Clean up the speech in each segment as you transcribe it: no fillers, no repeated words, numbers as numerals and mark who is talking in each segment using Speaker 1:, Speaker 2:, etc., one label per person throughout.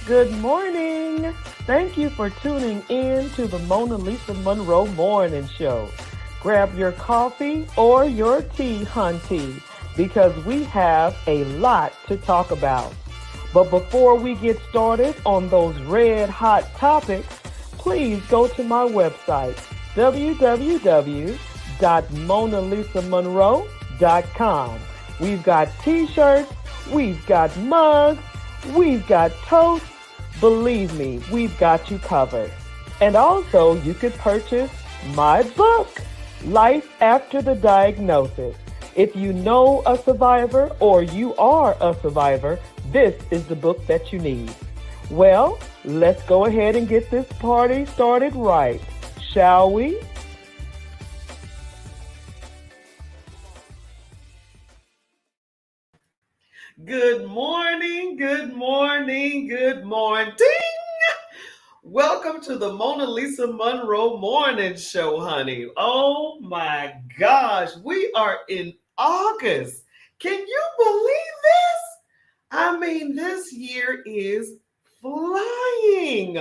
Speaker 1: Good morning. Thank you for tuning in to the Mona Lisa Monroe Morning Show. Grab your coffee or your tea, hunty, because we have a lot to talk about. But before we get started on those red hot topics, please go to my website, www.monalisamonroe.com. We've got t-shirts, we've got mugs, we've got toast. Believe me, we've got you covered. And also, you could purchase my book, Life After the Diagnosis. If you know a survivor or you are a survivor, this is the book that you need. Well, let's go ahead and get this party started right, shall we?
Speaker 2: Good morning, good morning, good morning. Welcome to the Mona Lisa Monroe Morning Show, honey. Oh my gosh, we are in August. Can you believe this? I mean, this year is flying.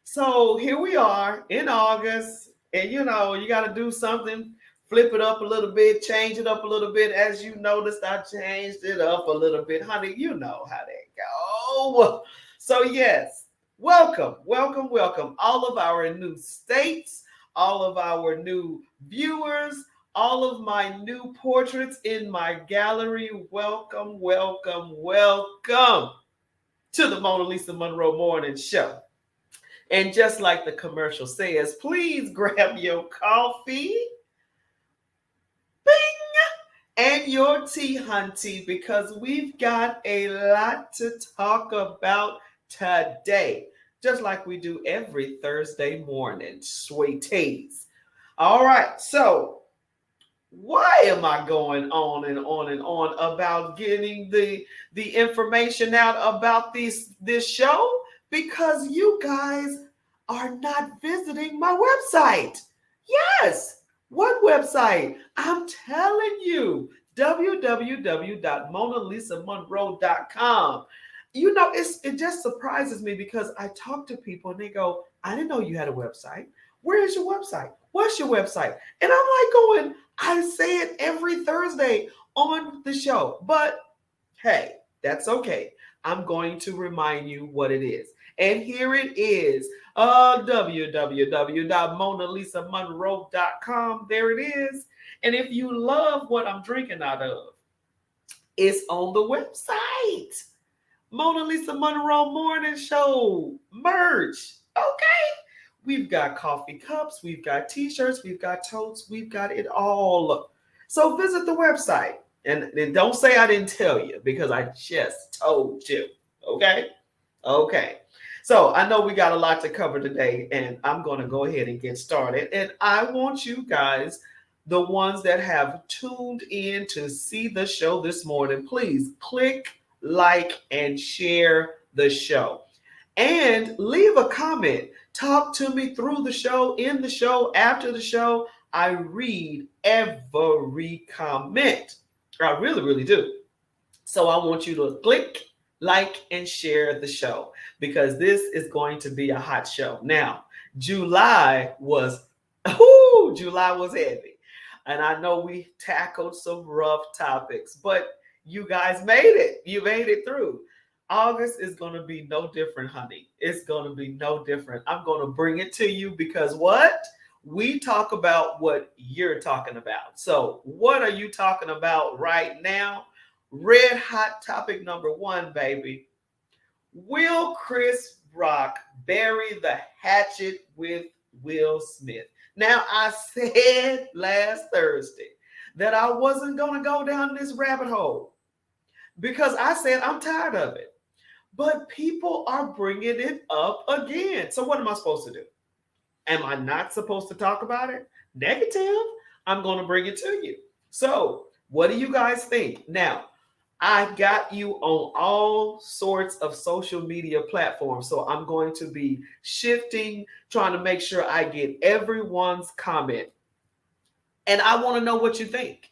Speaker 2: So here we are in August, and you got to do something, flip it up a little bit, change it up a little bit. As you noticed, I changed it up a little bit, honey. You know how that go. So, yes, welcome, welcome, welcome. All of our new states, all of our new viewers, all of my new portraits in my gallery. Welcome, welcome, welcome to the Mona Lisa Monroe Morning Show. And just like the commercial says, please grab your coffee, bing, and your tea, hunty, because we've got a lot to talk about today, just like we do every Thursday morning, sweeties. All right, so why am I going on and on and on about getting the information out about this show? Because you guys are not visiting my website. Yes. What website? I'm telling you, www.monalisamonroe.com. It just surprises me because I talk to people and they go, I didn't know you had a website. Where is your website? What's your website? And I'm like going, I say it every Thursday on the show. But hey, that's okay. I'm going to remind you what it is. And here it is, www.monalisamonroe.com. There it is. And if you love what I'm drinking out of, it's on the website. Mona Lisa Monroe Morning Show merch. Okay. We've got coffee cups, we've got t-shirts, we've got totes, we've got it all. So visit the website. And don't say I didn't tell you because I just told you. Okay? Okay. So I know we got a lot to cover today, and I'm going to go ahead and get started. And I want you guys, the ones that have tuned in to see the show this morning, please click like and share the show. And leave a comment. Talk to me through the show, in the show, after the show. I read every comment. I really, really do. So I want you to click, like, and share the show because this is going to be a hot show. Now, July was, July was heavy. And I know we tackled some rough topics, but you guys made it. You made it through. August is going to be no different, honey. It's going to be no different. I'm going to bring it to you because what? We talk about what you're talking about. So, what are you talking about right now? Red hot topic number one, baby. Will Chris Rock bury the hatchet with Will Smith? Now, I said last Thursday that I wasn't going to go down this rabbit hole because I said I'm tired of it. But people are bringing it up again. So, what am I supposed to do? Am I not supposed to talk about it? Negative. I'm going to bring it to you. So, what do you guys think? Now, I got you on all sorts of social media platforms. So, I'm going to be shifting, trying to make sure I get everyone's comment. And I want to know what you think.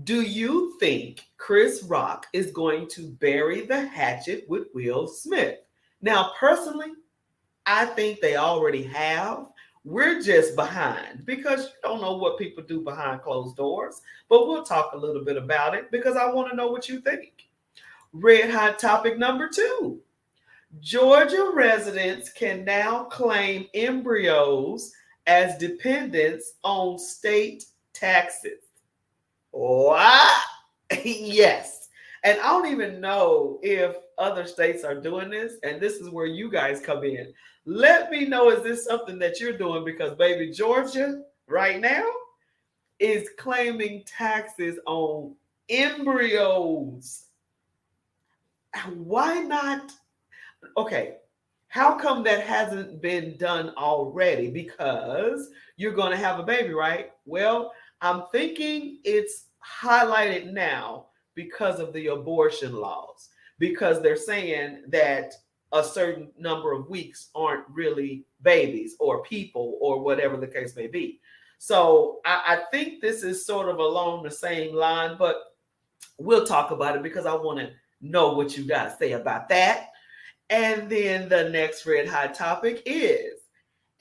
Speaker 2: Do you think Chris Rock is going to bury the hatchet with Will Smith? Now, personally, I think they already have. We're just behind because you don't know what people do behind closed doors. But we'll talk a little bit about it because I want to know what you think. Red hot topic number 2. Georgia residents can now claim embryos as dependents on state taxes. What? Yes. And I don't even know if other states are doing this. And this is where you guys come in. Let me know, is this something that you're doing? Because, baby, Georgia right now is claiming taxes on embryos. Why not? Okay, how come that hasn't been done already? Because you're going to have a baby, right? Well, I'm thinking it's highlighted now because of the abortion laws, because they're saying that a certain number of weeks aren't really babies or people or whatever the case may be. So I think this is sort of along the same line, but we'll talk about it because I want to know what you got to say about that. And then the next red hot topic is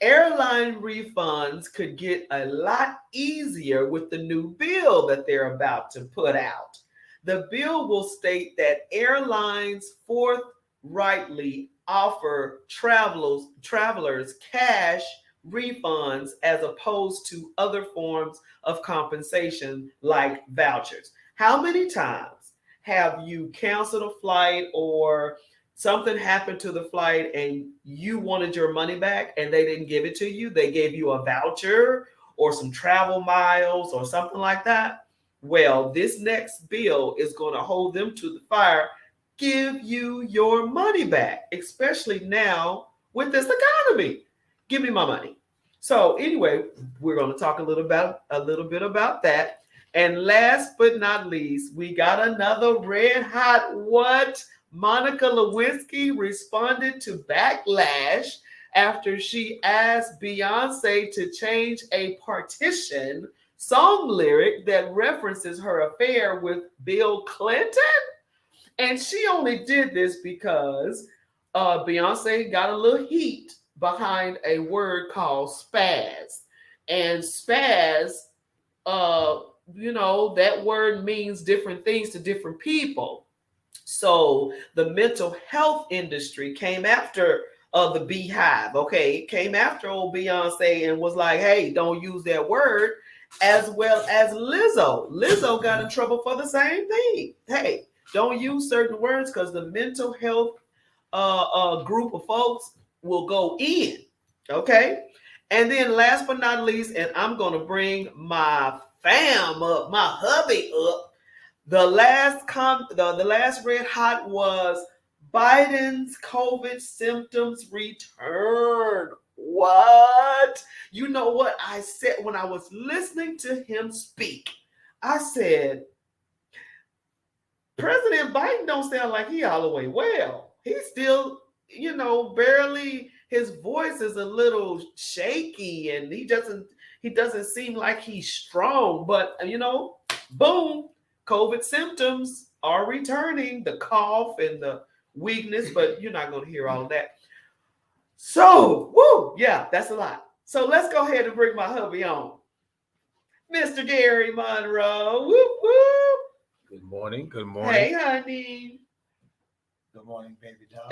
Speaker 2: airline refunds could get a lot easier with the new bill that they're about to put out. The bill will state that airlines forthrightly offer travelers cash refunds as opposed to other forms of compensation like vouchers. How many times have you canceled a flight or something happened to the flight and you wanted your money back and they didn't give it to you? They gave you a voucher or some travel miles or something like that. Well, this next bill is going to hold them to the fire, give you your money back, especially now with this economy. Give me my money. So anyway, we're going to talk a little bit about that. And last but not least, we got another red hot what? Monica Lewinsky responded to backlash after she asked Beyonce to change a Partition song lyric that references her affair with Bill Clinton. And she only did this because Beyonce got a little heat behind a word called spaz. And spaz, that word means different things to different people. So the mental health industry came after the Beehive, okay? Came after old Beyonce and was like, hey, don't use that word, as well as Lizzo. Lizzo got in trouble for the same thing. Hey, don't use certain words because the mental health group of folks will go in, okay? And then last but not least, and I'm going to bring my fam up, my hubby up. The last red hot was Biden's COVID symptoms return. What? You know what I said when I was listening to him speak? I said, President Biden don't sound like he all the way well. He's still, barely, his voice is a little shaky and he doesn't seem like he's strong, but boom, COVID symptoms are returning, the cough and the weakness, but you're not going to hear all of that. So, that's a lot. So let's go ahead and bring my hubby on. Mr. Gary Monroe. Whoop, whoop.
Speaker 3: Good morning. Good morning.
Speaker 2: Hey, honey.
Speaker 3: Good morning, baby doll.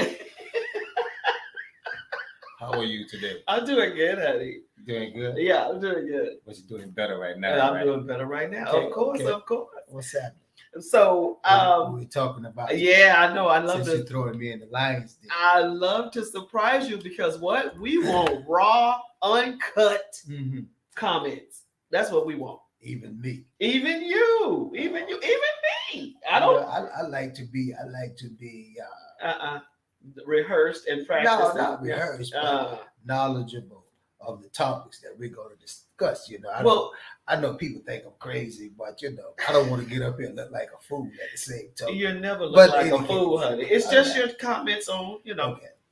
Speaker 3: How are you today?
Speaker 2: I'm doing good, honey.
Speaker 3: Doing good?
Speaker 2: Yeah, I'm doing good.
Speaker 3: But you're doing better right now.
Speaker 2: And I'm doing better right now.
Speaker 3: Okay,
Speaker 2: of course.
Speaker 3: What's happening?
Speaker 2: So,
Speaker 3: what we talking about?
Speaker 2: Yeah, I know. I love
Speaker 3: you throwing me in the lion's den.
Speaker 2: I love to surprise you because what we want raw, uncut comments. That's what we want.
Speaker 3: Even me.
Speaker 2: Even you. Even me.
Speaker 3: I like to be.
Speaker 2: Rehearsed and practiced.
Speaker 3: No, not rehearsed, but knowledgeable of the topics that we're going to discuss. I know people think I'm crazy, but I don't want to get up here and look like a fool at the same time.
Speaker 2: You never look like a fool, honey. It's just your comments on,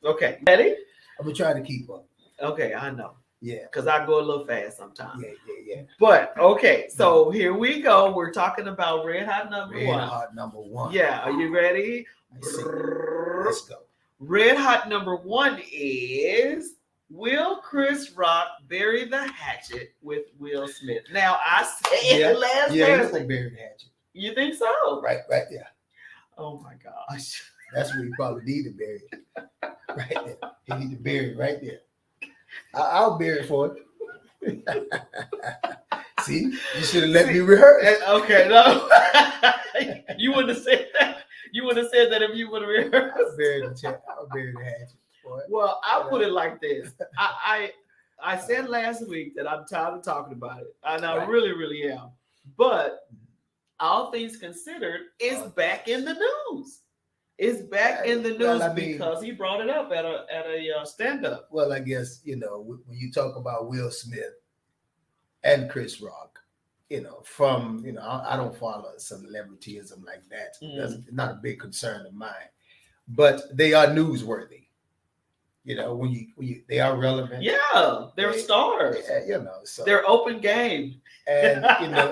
Speaker 2: Okay. Ready?
Speaker 3: I'm gonna try to keep up.
Speaker 2: Okay, I know.
Speaker 3: Yeah.
Speaker 2: Because I go a little fast sometimes.
Speaker 3: Yeah.
Speaker 2: But okay, so here we go. We're talking about red hot number one.
Speaker 3: Red hot number one.
Speaker 2: Yeah, are you ready?
Speaker 3: Let's go.
Speaker 2: Red hot number 1 is, will Chris Rock bury the hatchet with Will Smith? Now, I said last
Speaker 3: Thursday. Yeah, he's
Speaker 2: Thursday.
Speaker 3: gonna bury the hatchet.
Speaker 2: You think so?
Speaker 3: Right, yeah.
Speaker 2: Oh my gosh.
Speaker 3: That's where he probably need to bury it. Right there. He need to bury it right there. I'll bury it for it. See, you should have let me rehearse.
Speaker 2: Okay, no. You wouldn't have said that. You would have said that if you would have rehearsed.
Speaker 3: I'll bury the hatchet. Boy.
Speaker 2: Well, I'll put it like this. I said last week that I'm tired of talking about it, and I really, really am. But all things considered, it's back in the news. It's back in the news because he brought it up at a stand-up.
Speaker 3: Well, I guess, when you talk about Will Smith and Chris Rock, from, I don't follow celebrityism like that. That's not a big concern of mine. But they are newsworthy. When you they are relevant.
Speaker 2: Yeah, they're stars.
Speaker 3: Yeah, so
Speaker 2: they're open game.
Speaker 3: And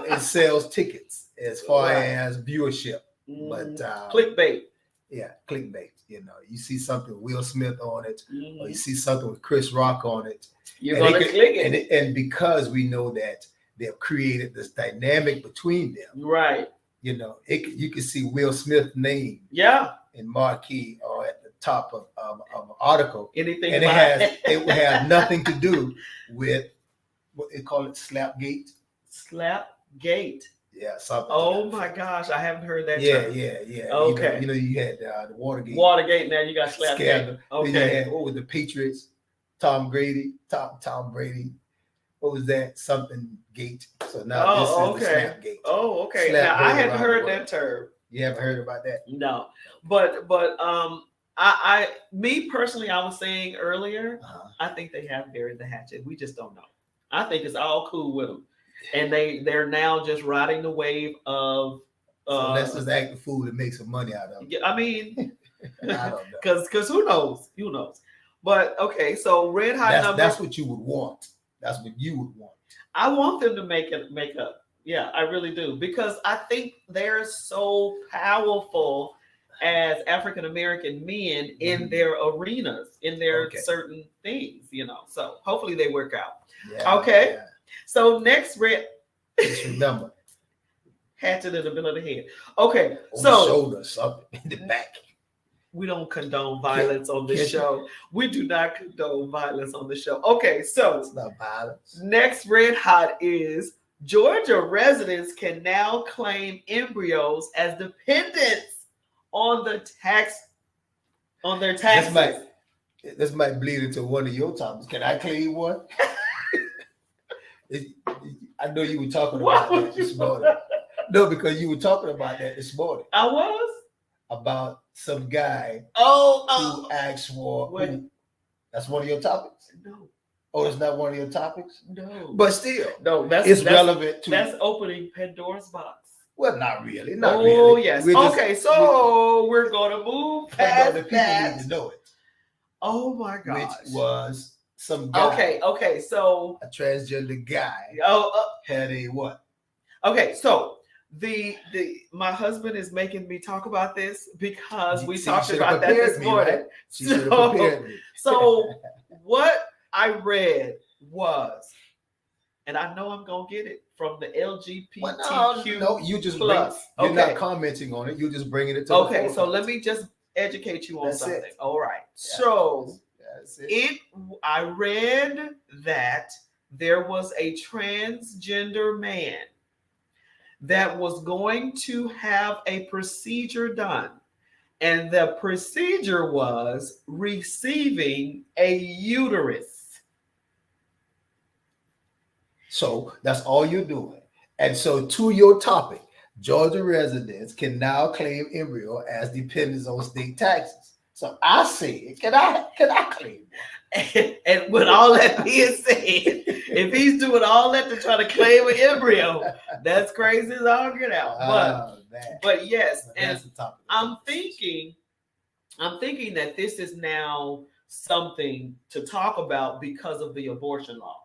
Speaker 3: it sells tickets as far as viewership. But
Speaker 2: clickbait.
Speaker 3: Yeah, clickbait. You see something with Will Smith on it, or you see something with Chris Rock on it.
Speaker 2: You're gonna click it.
Speaker 3: And because we know that they've created this dynamic between them.
Speaker 2: Right.
Speaker 3: You can see Will Smith's name.
Speaker 2: Yeah.
Speaker 3: In marquee or at the top of an article.
Speaker 2: Anything.
Speaker 3: And it would have nothing to do with what they call it, Slapgate.
Speaker 2: Slapgate.
Speaker 3: Yeah, something.
Speaker 2: Oh my gosh, I haven't heard that.
Speaker 3: Yeah,
Speaker 2: term.
Speaker 3: yeah.
Speaker 2: Okay.
Speaker 3: You had the Watergate.
Speaker 2: Watergate. Now you got Slapgate.
Speaker 3: Scandal.
Speaker 2: Okay.
Speaker 3: Then you had, what was the Patriots? Tom Brady. What was that? Something gate. So now this is the Slapgate.
Speaker 2: Oh, okay.
Speaker 3: Slap
Speaker 2: now I hadn't heard that term.
Speaker 3: You haven't heard about that?
Speaker 2: No, but I me personally, I was saying earlier, I think they have buried the hatchet. We just don't know. I think it's all cool with them, and they're now just riding the wave of.
Speaker 3: So let's just act the fool and make some money out of it.
Speaker 2: I mean,
Speaker 3: I don't know.
Speaker 2: Because who knows? Who knows? But okay, so red hot number.
Speaker 3: That's what you would want. That's what you would want.
Speaker 2: I want them to make up. Yeah, I really do, because I think they're so powerful as African American men in their arenas, in their certain things, So hopefully they work out.
Speaker 3: Yeah,
Speaker 2: okay.
Speaker 3: Yeah.
Speaker 2: So next red.
Speaker 3: Just remember.
Speaker 2: Hatchet in the middle of the head. Okay.
Speaker 3: On
Speaker 2: so
Speaker 3: the shoulder, something in the back.
Speaker 2: We don't condone violence on the show. We do not condone violence on the show. Okay, so
Speaker 3: it's not violence.
Speaker 2: Next red hot is Georgia residents can now claim embryos as dependents on their taxes.
Speaker 3: This might bleed into one of your topics. Can I claim one? I know you were talking about that this morning. No, because you were talking about that this morning.
Speaker 2: I was?
Speaker 3: About some guy who asked for. That's one of your topics?
Speaker 2: No.
Speaker 3: Oh, it's not one of your topics?
Speaker 2: No.
Speaker 3: But still,
Speaker 2: that's
Speaker 3: relevant to.
Speaker 2: That's opening Pandora's box.
Speaker 3: Well, not really. Not
Speaker 2: really.
Speaker 3: Oh,
Speaker 2: yes. We're going to move past
Speaker 3: the people need to know it.
Speaker 2: Oh, my gosh.
Speaker 3: Which was some guy.
Speaker 2: Okay. So.
Speaker 3: A transgender guy. Had a what?
Speaker 2: Okay, so my husband is making me talk about this because we talked about that this morning.
Speaker 3: Right? She should have prepared me.
Speaker 2: So what I read was, and I know I'm gonna get it from the LGBTQ.
Speaker 3: No, you just
Speaker 2: plus.
Speaker 3: You're not commenting on it. You're just bringing it to.
Speaker 2: Okay, so let me just educate you on something. All right. Yeah. So I read that there was a transgender man that was going to have a procedure done. And the procedure was receiving a uterus.
Speaker 3: So that's all you're doing. And so to your topic, Georgia residents can now claim embryo as dependents on state taxes. So I said, can I claim one?
Speaker 2: And with all that being said, if he's doing all that to try to claim an embryo, that's crazy as all get out. But yes, and I'm thinking that this is now something to talk about because of the abortion law.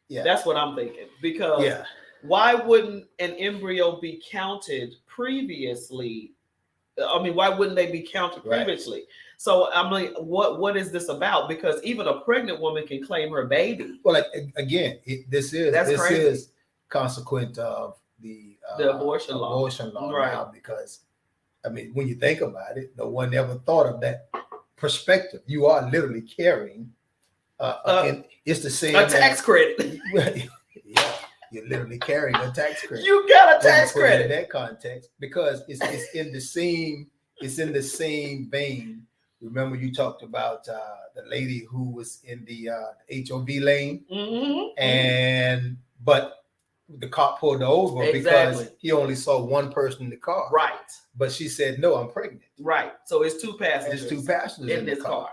Speaker 2: Yeah, that's what I'm thinking. Because why wouldn't an embryo be counted previously I mean, why wouldn't they be counted
Speaker 3: Right.
Speaker 2: previously? So I'm like, what is this about? Because even a pregnant woman can claim her baby.
Speaker 3: Well, again, this
Speaker 2: That's crazy.
Speaker 3: is consequent of the
Speaker 2: abortion law.
Speaker 3: law
Speaker 2: Right.
Speaker 3: now, because I mean, when you think about it, no one ever thought of that perspective. You are literally carrying, and it's the same
Speaker 2: a tax credit.
Speaker 3: Yeah, you're literally carrying a tax credit.
Speaker 2: You got a
Speaker 3: When you
Speaker 2: tax
Speaker 3: put it
Speaker 2: credit
Speaker 3: in that context, because it's in the same vein. Remember, you talked about the lady who was in the HOV lane, and but the cop pulled her over because he only saw one person in the car.
Speaker 2: Right.
Speaker 3: But she said, "No, I'm pregnant."
Speaker 2: Right. So it's two passengers.
Speaker 3: There's two passengers
Speaker 2: in this car.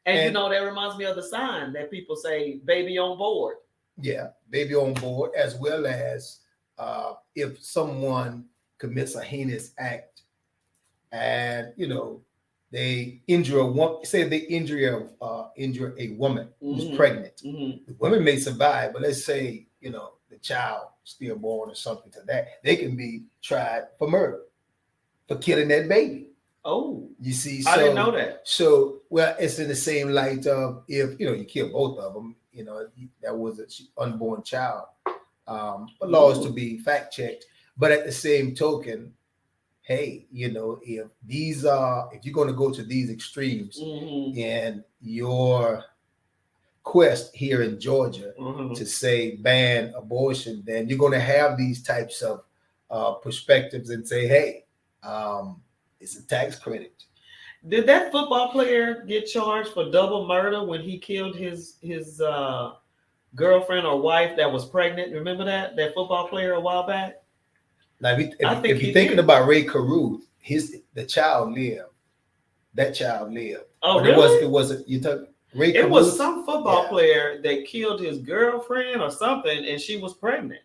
Speaker 2: And you know, that reminds me of the sign that people say, "Baby on board."
Speaker 3: Yeah, baby on board, as well as if someone commits a heinous act and they injure a woman, say they injure a woman who's pregnant. The woman may survive, but let's say the child stillborn or something to that, they can be tried for murder, for killing that baby.
Speaker 2: Oh,
Speaker 3: you see,
Speaker 2: I didn't know that.
Speaker 3: So, well, it's in the same light of if you kill both of them, that was an unborn child. But laws to be fact checked. But at the same token, hey, if you're going to go to these extremes in your quest here in Georgia to say ban abortion, then you're going to have these types of perspectives and say, hey, it's a tax credit.
Speaker 2: Did that football player get charged for double murder when he killed his girlfriend or wife that was pregnant? Remember that football player a while back?
Speaker 3: Now, if you're thinking about Ray Caruth, the child lived. That child lived.
Speaker 2: Oh,
Speaker 3: but
Speaker 2: really?
Speaker 3: It wasn't. You took Ray
Speaker 2: It
Speaker 3: Caruth,
Speaker 2: was some football player that killed his girlfriend or something, and she was pregnant.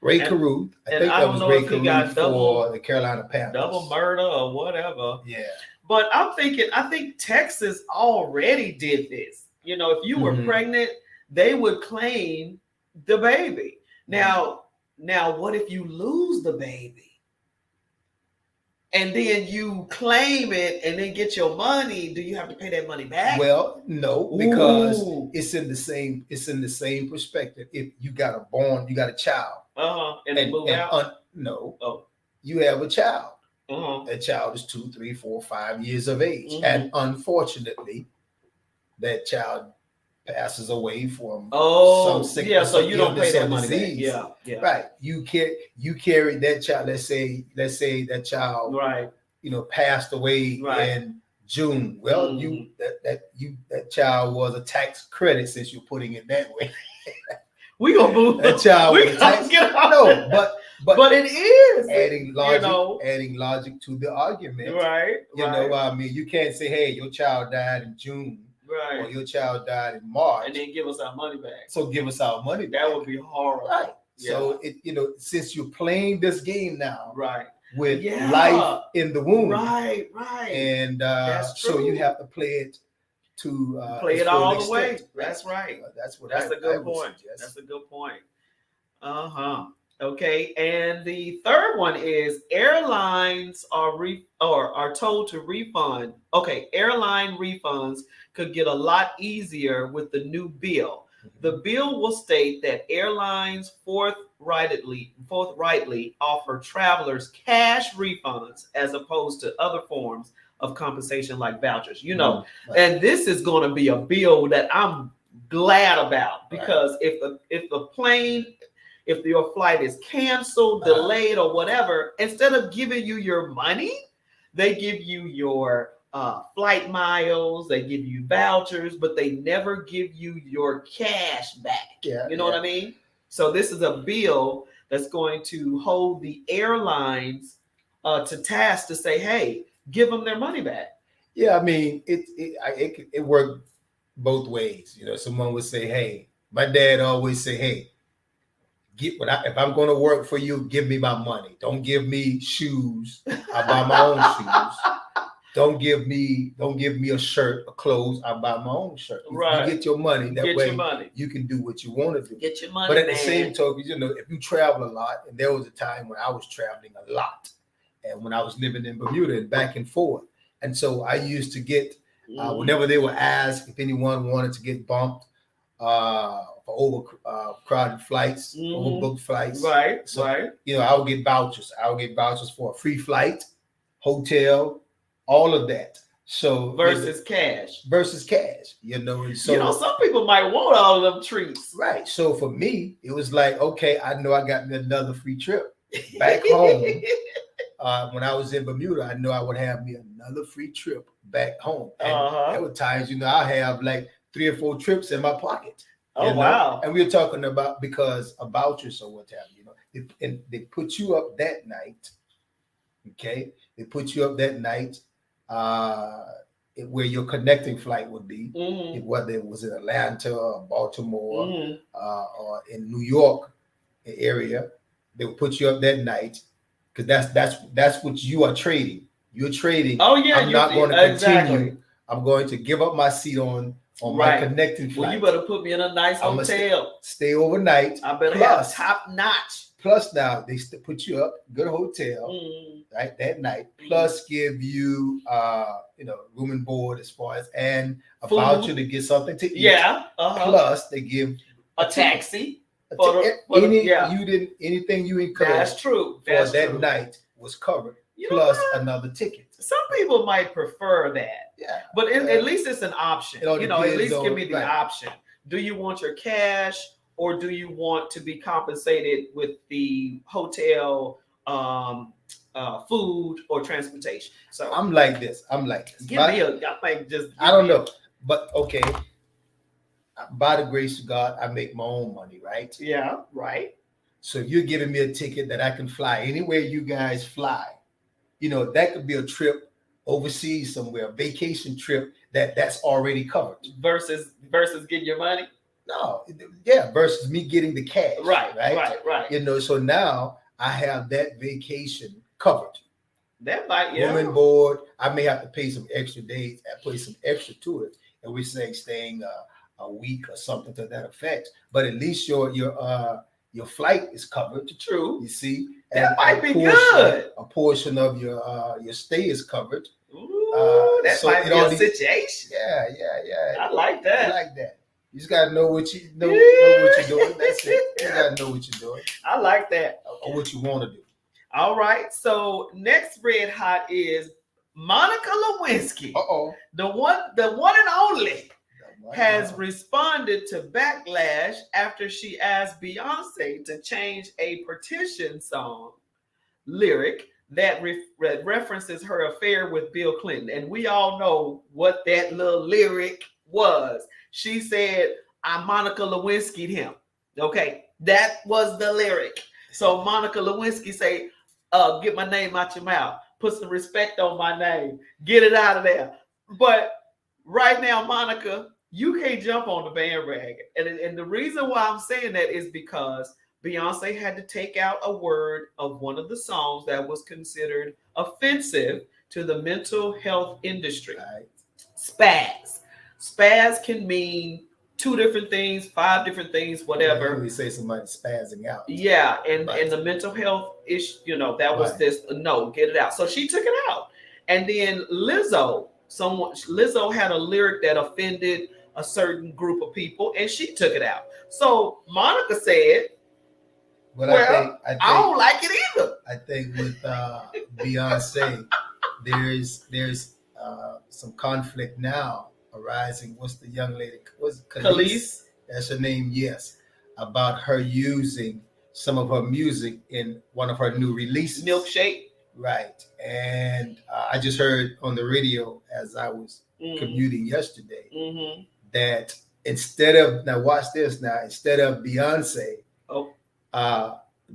Speaker 3: Ray Caruth. I think that was Ray Caruth for the Carolina Panthers.
Speaker 2: Double murder or whatever.
Speaker 3: Yeah.
Speaker 2: But I think Texas already did this. If you were pregnant, they would claim the baby. Now, what if you lose the baby? And then you claim it and then get your money? Do you have to pay that money back?
Speaker 3: Well, no, because it's in the same perspective. If you got a child.
Speaker 2: And they move out?
Speaker 3: No. Oh. You have a child. That child is 2, 3, 4, 5 years of age. And unfortunately, that child passes away from some sickness.
Speaker 2: So you don't pay that money
Speaker 3: disease.
Speaker 2: Back. Yeah.
Speaker 3: Right. You carried that child. Let's say that child passed away in June. Well, that child was a tax credit, since you're putting it that way.
Speaker 2: We gonna move
Speaker 3: that child was a tax credit. No, but it is adding logic to the argument.
Speaker 2: Right.
Speaker 3: Know what I mean? You can't say, hey, your child died in June. Right. Or your child died in March.
Speaker 2: And then give us our money back.
Speaker 3: So give us our money back.
Speaker 2: That would be horrible.
Speaker 3: Right. Yeah. So since you're playing this game now.
Speaker 2: Right.
Speaker 3: With life in the womb.
Speaker 2: Right.
Speaker 3: And so you have to play it to
Speaker 2: play it all the way. That's right.
Speaker 3: That's
Speaker 2: a good point. That's a good point. Okay, and the third one is airlines are told to refund. Okay, airline refunds could get a lot easier with the new bill. The bill will state that airlines forthrightly offer travelers cash refunds as opposed to other forms of compensation like vouchers. And this is going to be a bill that I'm glad about, because if your flight is canceled, delayed, or whatever, instead of giving you your money, they give you your flight miles, they give you vouchers, but they never give you your cash back. You know what I mean? So this is a bill that's going to hold the airlines to task to say, hey, give them their money back.
Speaker 3: Yeah, I mean, it worked both ways. Someone would say, hey, my dad always say, hey, if I'm going to work for you, give me my money. Don't give me shoes. I buy my own shoes. Don't give me a shirt or clothes. I buy my own shirt.
Speaker 2: Right.
Speaker 3: You get your money. That way you can do what you want to do.
Speaker 2: Get your money.
Speaker 3: But at the same token, if you travel a lot, and there was a time when I was traveling a lot, and when I was living in Bermuda and back and forth. And so I used to get, whenever they were asked if anyone wanted to get bumped for overcrowded flights, overbooked flights.
Speaker 2: Right,
Speaker 3: so,
Speaker 2: right.
Speaker 3: I would get vouchers. I would get vouchers for a free flight, hotel, all of that. So
Speaker 2: versus cash.
Speaker 3: And so
Speaker 2: some people might want all of them treats.
Speaker 3: Right. So for me, it was like, okay, I know I got me another free trip back home. When I was in Bermuda, I know I would have me another free trip back home. And there were times, I have like 3 or 4 trips in my pocket.
Speaker 2: Oh, wow.
Speaker 3: And we're talking about because of vouchers or what have you. And they put you up that night. Okay. They put you up that night where your connecting flight would be, whether it was in Atlanta or Baltimore or in New York area. They would put you up that night because that's what you are trading. You're trading.
Speaker 2: Oh yeah,
Speaker 3: I'm not going to continue. Exactly. I'm going to give up my seat on my connecting flight.
Speaker 2: Well, you better put me in a nice hotel.
Speaker 3: Stay overnight.
Speaker 2: I better have top notch.
Speaker 3: Plus, now they put you up, good hotel, right, that night. Plus, give you, room and board as far as and a voucher to get something to eat.
Speaker 2: Yeah.
Speaker 3: Plus, they give
Speaker 2: a taxi.
Speaker 3: Anything you incurred.
Speaker 2: That's true.
Speaker 3: That's that night was covered. Plus another ticket.
Speaker 2: Some people might prefer that.
Speaker 3: Yeah.
Speaker 2: But at least it's an option. At least give me the option. Do you want your cash? Or do you want to be compensated with the hotel, food, or transportation? So
Speaker 3: I'm like this.
Speaker 2: I
Speaker 3: don't know. But okay. By the grace of God, I make my own money, right?
Speaker 2: Yeah, right.
Speaker 3: So if you're giving me a ticket that I can fly anywhere you guys fly, that could be a trip overseas somewhere, a vacation trip that's already covered.
Speaker 2: Versus getting your money.
Speaker 3: No, yeah, versus me getting the cash. Right. So now I have that vacation covered.
Speaker 2: That might,
Speaker 3: room and board. I may have to pay some extra days and put some extra to it. And we're saying staying a week or something to that effect. But at least your flight is covered.
Speaker 2: True.
Speaker 3: You see,
Speaker 2: that might be good.
Speaker 3: A portion of your stay is covered.
Speaker 2: Ooh, that might be a situation.
Speaker 3: Yeah.
Speaker 2: I like that.
Speaker 3: You just gotta know what you're doing. That's it. You gotta know what you're doing.
Speaker 2: I like that.
Speaker 3: Or what you want to do.
Speaker 2: All right. So next red hot is Monica Lewinsky. The one and only has responded to backlash after she asked Beyonce to change a Partition song lyric that references her affair with Bill Clinton. And we all know what that little lyric was. She said, I Monica Lewinsky'd him. Okay, that was the lyric. So Monica Lewinsky say, get my name out your mouth. Put some respect on my name. Get it out of there. But right now, Monica, you can't jump on the bandwagon. And the reason why I'm saying that is because Beyonce had to take out a word of one of the songs that was considered offensive to the mental health industry. Right. Spaz. Spaz can mean 2 different things, 5 different things, whatever.
Speaker 3: We say somebody spazzing out.
Speaker 2: Yeah, and the mental health issue, that was this. No, get it out. So she took it out, and then Lizzo had a lyric that offended a certain group of people, and she took it out. So Monica said, I don't like it either.
Speaker 3: I think with Beyonce, there's some conflict now arising. What's the young lady? Was
Speaker 2: Khalees?
Speaker 3: That's her name. Yes, about her using some of her music in one of her new releases.
Speaker 2: Milkshake.
Speaker 3: Right, and I just heard on the radio as I was commuting yesterday that instead of Beyonce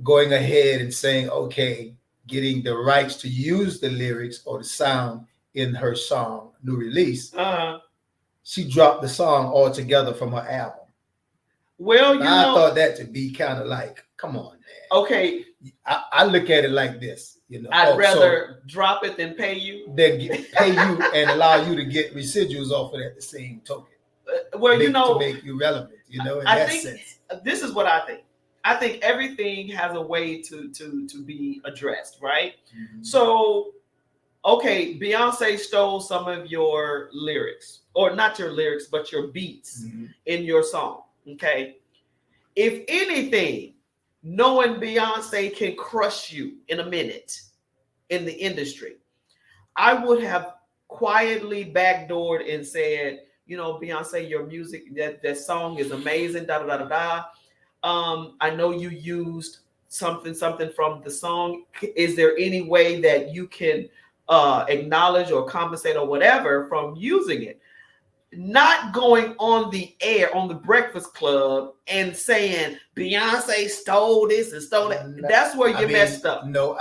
Speaker 3: going ahead and saying, okay, getting the rights to use the lyrics or the sound in her song, new release, she dropped the song altogether from her album.
Speaker 2: Well,
Speaker 3: I thought that to be kind of like, come on, man.
Speaker 2: Okay.
Speaker 3: I look at it like this,
Speaker 2: I'd rather drop it than pay you.
Speaker 3: Than pay you and allow you to get residuals off of that the same token.
Speaker 2: To
Speaker 3: make you relevant, in that sense.
Speaker 2: This is what I think. I think everything has a way to be addressed, right?
Speaker 3: Mhm.
Speaker 2: So, okay, Beyonce stole some of your lyrics, or not your lyrics, but your beats
Speaker 3: Mhm.
Speaker 2: in your song. Okay, if anything, knowing Beyonce can crush you in a minute in the industry, I would have quietly backdoored and said, you know, Beyonce, your music, that song is amazing, da da da da da. I know you used something from the song. Is there any way that you can acknowledge or compensate or whatever from using it? Not going on the air on the Breakfast Club and saying Beyonce stole this and stole that.
Speaker 3: No,
Speaker 2: That's where
Speaker 3: I
Speaker 2: you
Speaker 3: mean,
Speaker 2: messed up.
Speaker 3: no,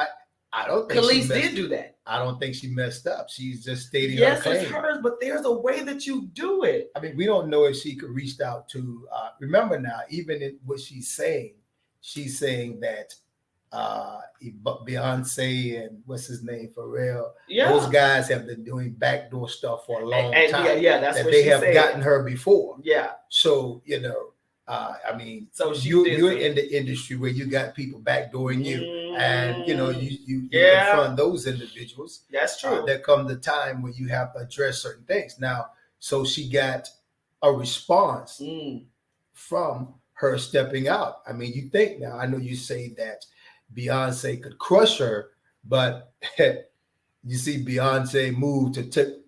Speaker 3: I don't think she
Speaker 2: Khalees
Speaker 3: messed.
Speaker 2: did do that.
Speaker 3: I don't think she messed up. She's just stating her
Speaker 2: Yes, it's
Speaker 3: claim.
Speaker 2: hers, but there's a way that you do it.
Speaker 3: I mean, we don't know if she could reach out to. Remember now, even in what she's saying that Beyonce and what's his name, Pharrell,
Speaker 2: Yeah.
Speaker 3: those guys have been doing backdoor stuff for a long
Speaker 2: And
Speaker 3: time.
Speaker 2: yeah, that's
Speaker 3: that
Speaker 2: what
Speaker 3: they
Speaker 2: she
Speaker 3: have
Speaker 2: said.
Speaker 3: gotten her before.
Speaker 2: Yeah.
Speaker 3: So you know, I mean,
Speaker 2: So she
Speaker 3: you're
Speaker 2: did
Speaker 3: in the industry where you got people backdooring you, and you know you
Speaker 2: Yeah.
Speaker 3: confront those individuals.
Speaker 2: That's true.
Speaker 3: There comes a time when you have to address certain things. Now, so she got a response from her stepping out. I mean, you think now, I know you say that Beyonce could crush her, but you see Beyonce move to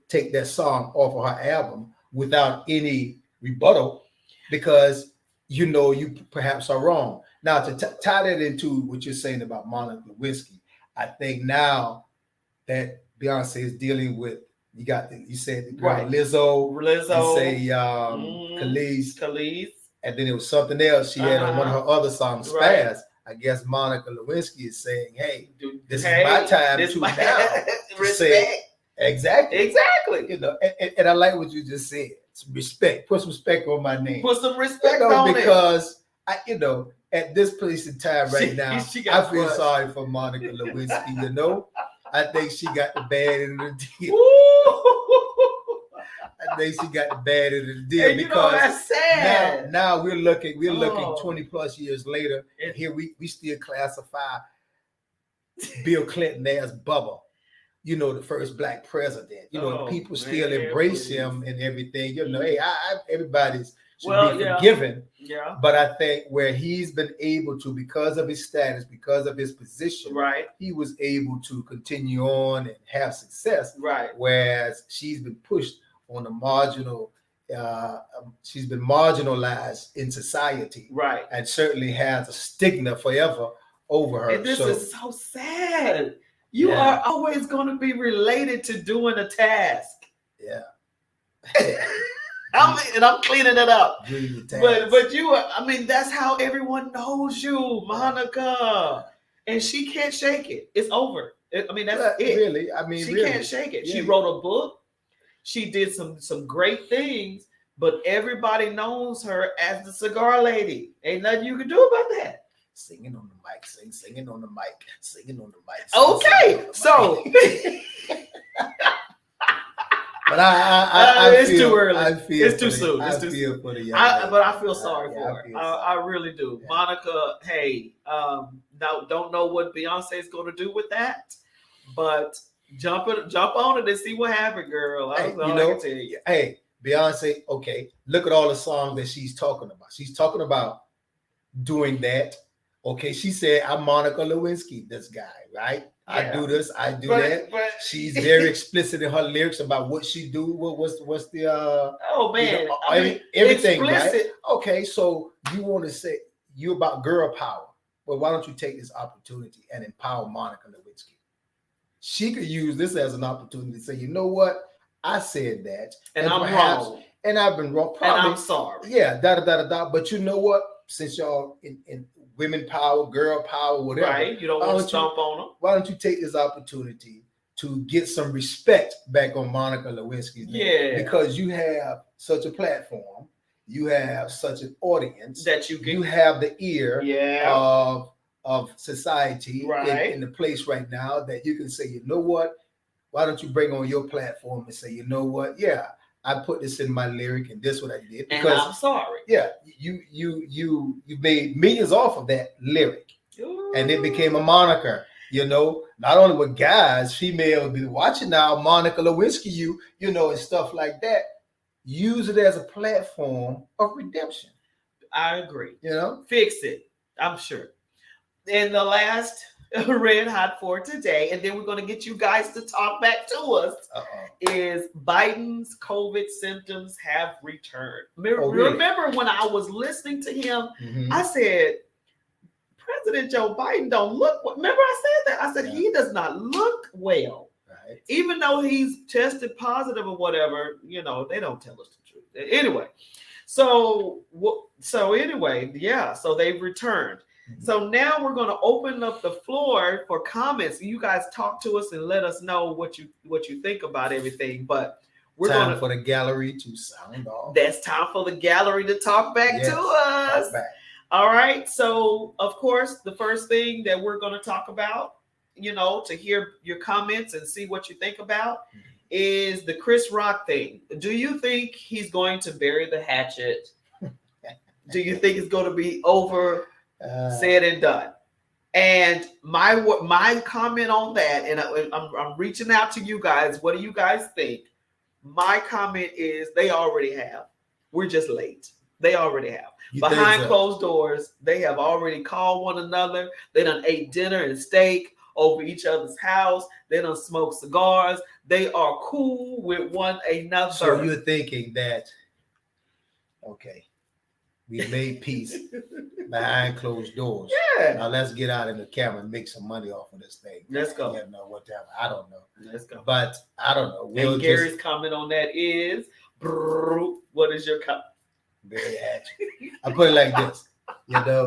Speaker 3: take that song off of her album without any rebuttal because you know you perhaps are wrong. Now, to tie that into what you're saying about Monica Lewinsky, I think now that Beyonce is dealing with, you said the girl
Speaker 2: Right.
Speaker 3: Lizzo,
Speaker 2: Lizzo,
Speaker 3: you say Khalees,
Speaker 2: Khalees,
Speaker 3: and then it was something else she had on one of her other songs,
Speaker 2: Right.
Speaker 3: Spaz. I guess Monica Lewinsky is saying, "Hey, this
Speaker 2: hey,
Speaker 3: is my time
Speaker 2: this
Speaker 3: to
Speaker 2: my-
Speaker 3: now to say exactly,
Speaker 2: exactly.
Speaker 3: you know." And I like what you just said. Some respect. Put some respect on my name.
Speaker 2: Put some respect
Speaker 3: You know,
Speaker 2: on
Speaker 3: because I, you know, at this place in time right now,
Speaker 2: she
Speaker 3: I
Speaker 2: got
Speaker 3: feel
Speaker 2: crushed.
Speaker 3: sorry for Monica Lewinsky. You know, I think she got the bad end of the deal. I think she got the bad end of the deal
Speaker 2: And you know
Speaker 3: because
Speaker 2: that's sad.
Speaker 3: now we're looking
Speaker 2: Oh.
Speaker 3: 20 plus years later, and here we still classify Bill Clinton as Bubba. You know, the first black president. You know,
Speaker 2: Oh,
Speaker 3: people
Speaker 2: man,
Speaker 3: still embrace
Speaker 2: please.
Speaker 3: him and everything. You know, hey, everybody's should
Speaker 2: Well,
Speaker 3: be
Speaker 2: yeah.
Speaker 3: forgiven.
Speaker 2: Yeah.
Speaker 3: But I think where he's been able to, because of his status, because of his position,
Speaker 2: Right.
Speaker 3: he was able to continue on and have success.
Speaker 2: Right.
Speaker 3: Whereas she's been pushed on a marginal, she's been marginalized in society,
Speaker 2: Right.
Speaker 3: and certainly has a stigma forever over her.
Speaker 2: And this is so sad. You
Speaker 3: Yeah.
Speaker 2: are always going to be related to doing a task.
Speaker 3: Yeah.
Speaker 2: I'm cleaning it up.
Speaker 3: Doing the task.
Speaker 2: But you are, I mean, that's how everyone knows you, Monica. And she can't shake it. It's over. I mean, that's it.
Speaker 3: Really, I mean,
Speaker 2: she
Speaker 3: really.
Speaker 2: can't shake it.
Speaker 3: Yeah.
Speaker 2: She wrote a book. She did some great things, but everybody knows her as the cigar lady. Ain't nothing you can do about that.
Speaker 3: Singing on the mic, singing on the mic, singing on the mic.
Speaker 2: Okay, so
Speaker 3: but I
Speaker 2: it's
Speaker 3: feel,
Speaker 2: too early.
Speaker 3: I feel
Speaker 2: It's too soon.
Speaker 3: I
Speaker 2: It's too
Speaker 3: feel
Speaker 2: soon.
Speaker 3: for the young lady.
Speaker 2: But I feel sorry for her.
Speaker 3: feel
Speaker 2: I really do.
Speaker 3: Yeah.
Speaker 2: Monica, hey, now don't know what Beyonce's going to do with that, but jump on it and see what happened, girl.
Speaker 3: Hey,
Speaker 2: That's all I can tell you.
Speaker 3: Hey, Beyonce, okay, look at all the songs that she's talking about. She's talking about doing that. Okay, she said, I'm Monica Lewinsky, this guy, right?
Speaker 2: Yeah.
Speaker 3: I do this, I do that.
Speaker 2: But
Speaker 3: She's very explicit in her lyrics about what she do. What's the
Speaker 2: oh man,
Speaker 3: you know,
Speaker 2: I mean,
Speaker 3: everything,
Speaker 2: explicit.
Speaker 3: right? Okay, so you want to say you about girl power. Well, why don't you take this opportunity and empower Monica Lewinsky? She could use this as an opportunity to say, you know what? I said that,
Speaker 2: and I'm
Speaker 3: perhaps,
Speaker 2: wrong,
Speaker 3: and I've been wrong. Probably,
Speaker 2: and I'm sorry.
Speaker 3: yeah, da. But you know what? Since y'all in women power, girl power, whatever,
Speaker 2: Right? You don't want to stomp on them.
Speaker 3: why don't you take this opportunity to get some respect back on Monica Lewinsky's name?
Speaker 2: Yeah.
Speaker 3: Because you have such a platform, you have such an audience,
Speaker 2: That you can.
Speaker 3: you have the ear
Speaker 2: Yeah.
Speaker 3: of society
Speaker 2: Right.
Speaker 3: in the place right now that you can say, you know what? Why don't you bring on your platform and say, you know what? Yeah, I put this in my lyric, and this what I did
Speaker 2: And
Speaker 3: because
Speaker 2: I'm sorry.
Speaker 3: yeah, you made millions off of that lyric, and it became a moniker. You know, not only with guys, females be watching now, Monica Lewinsky, you know, and stuff like that. Use it as a platform of redemption.
Speaker 2: I agree.
Speaker 3: You know,
Speaker 2: Fix it. I'm sure. And the last red hot for today, and then we're going to get you guys to talk back to us, is Biden's COVID symptoms have returned. Remember when I was listening to him, I said, President Joe Biden don't look. Remember I said that? I said, he does not look well.
Speaker 3: Right.
Speaker 2: Even though he's tested positive or whatever, you know, they don't tell us the truth. Anyway, so anyway, yeah, so they've returned. So now we're going to open up the floor for comments. You guys talk to us and let us know what you think about everything. But we're
Speaker 3: time for the gallery to sound off.
Speaker 2: That's time for the gallery to talk back to us.
Speaker 3: Talk back.
Speaker 2: All right. So, of course, the first thing that we're going to talk about, you know, to hear your comments and see what you think about is the Chris Rock thing. Do you think he's going to bury the hatchet? Do you think it's going to be over? Said and done. And my comment on that, and I'm reaching out to you guys. What do you guys think? My comment is they already have. We're just late. They already have. Behind closed doors, they have already called one another. They done ate dinner and steak over each other's house. They done smoked cigars. They are cool with one another.
Speaker 3: So you're thinking that, okay, we made peace behind closed doors.
Speaker 2: Yeah.
Speaker 3: Now let's get out in the camera and make some money off of this thing.
Speaker 2: Let's go.
Speaker 3: You know, whatever. I don't know.
Speaker 2: Let's go.
Speaker 3: But I don't know.
Speaker 2: And Gary's comment on that is, what is your comment?
Speaker 3: Very hatchet. I put it like this, you know,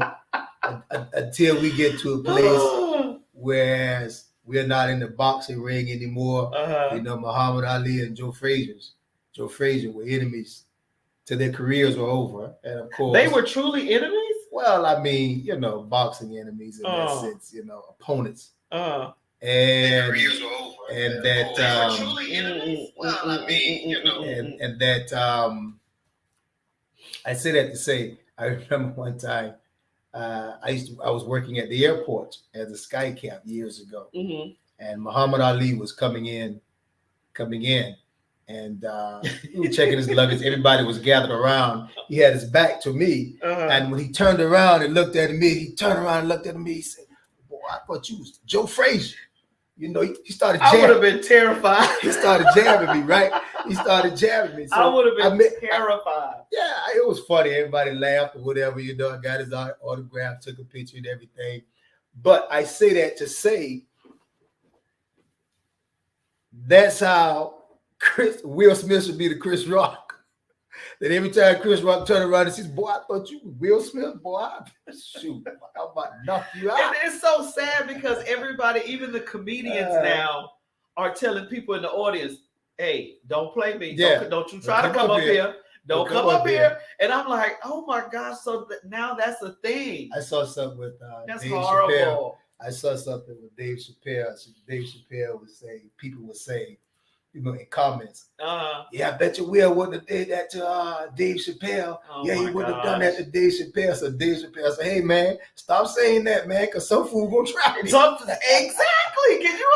Speaker 3: until we get to a place where we're not in the boxing ring anymore. You know, Muhammad Ali and Joe Frazier were enemies till their careers were over. And of course,
Speaker 2: they were truly enemies?
Speaker 3: Well, I mean, you know, boxing enemies in that sense, you know, opponents. And their careers were over. And that truly enemies? Well, I mean, you know, and that I say that to say, I remember one time I was working at the airport as a sky cap years ago, and Muhammad Ali was coming in, and we were checking his luggage. Everybody was gathered around. He had his back to me, and when he turned around and looked at me, he said, "Boy, I thought you was Joe Frazier." You know, he started jabbing.
Speaker 2: I would have been terrified.
Speaker 3: He started jabbing me, right? He started jabbing me. So
Speaker 2: I would have been terrified.
Speaker 3: Yeah, it was funny. Everybody laughed or whatever, you know. I got his autograph, took a picture and everything. But I say that to say that's how Will Smith should be the Chris Rock. That every time Chris Rock turned around and says, "Boy, I thought you was Will Smith, boy. Shoot, I'm about to knock you out."
Speaker 2: And it's so sad because everybody, even the comedians now, are telling people in the audience, "Hey, don't play me.
Speaker 3: Yeah.
Speaker 2: Don't you try to come up here. Don't come up here." And I'm like, "Oh my gosh!" So now that's a thing.
Speaker 3: I saw something with
Speaker 2: that's
Speaker 3: Dave
Speaker 2: horrible.
Speaker 3: Chappelle. I saw something with Dave Chappelle. So Dave Chappelle was saying, people were saying, you know, in comments, yeah, I bet you Will wouldn't have did that to Dave Chappelle. Yeah, he wouldn't have done that to Dave Chappelle. So Dave Chappelle said, "Hey man, stop saying that, man, because some fool gonna try me."
Speaker 2: Exactly. Can you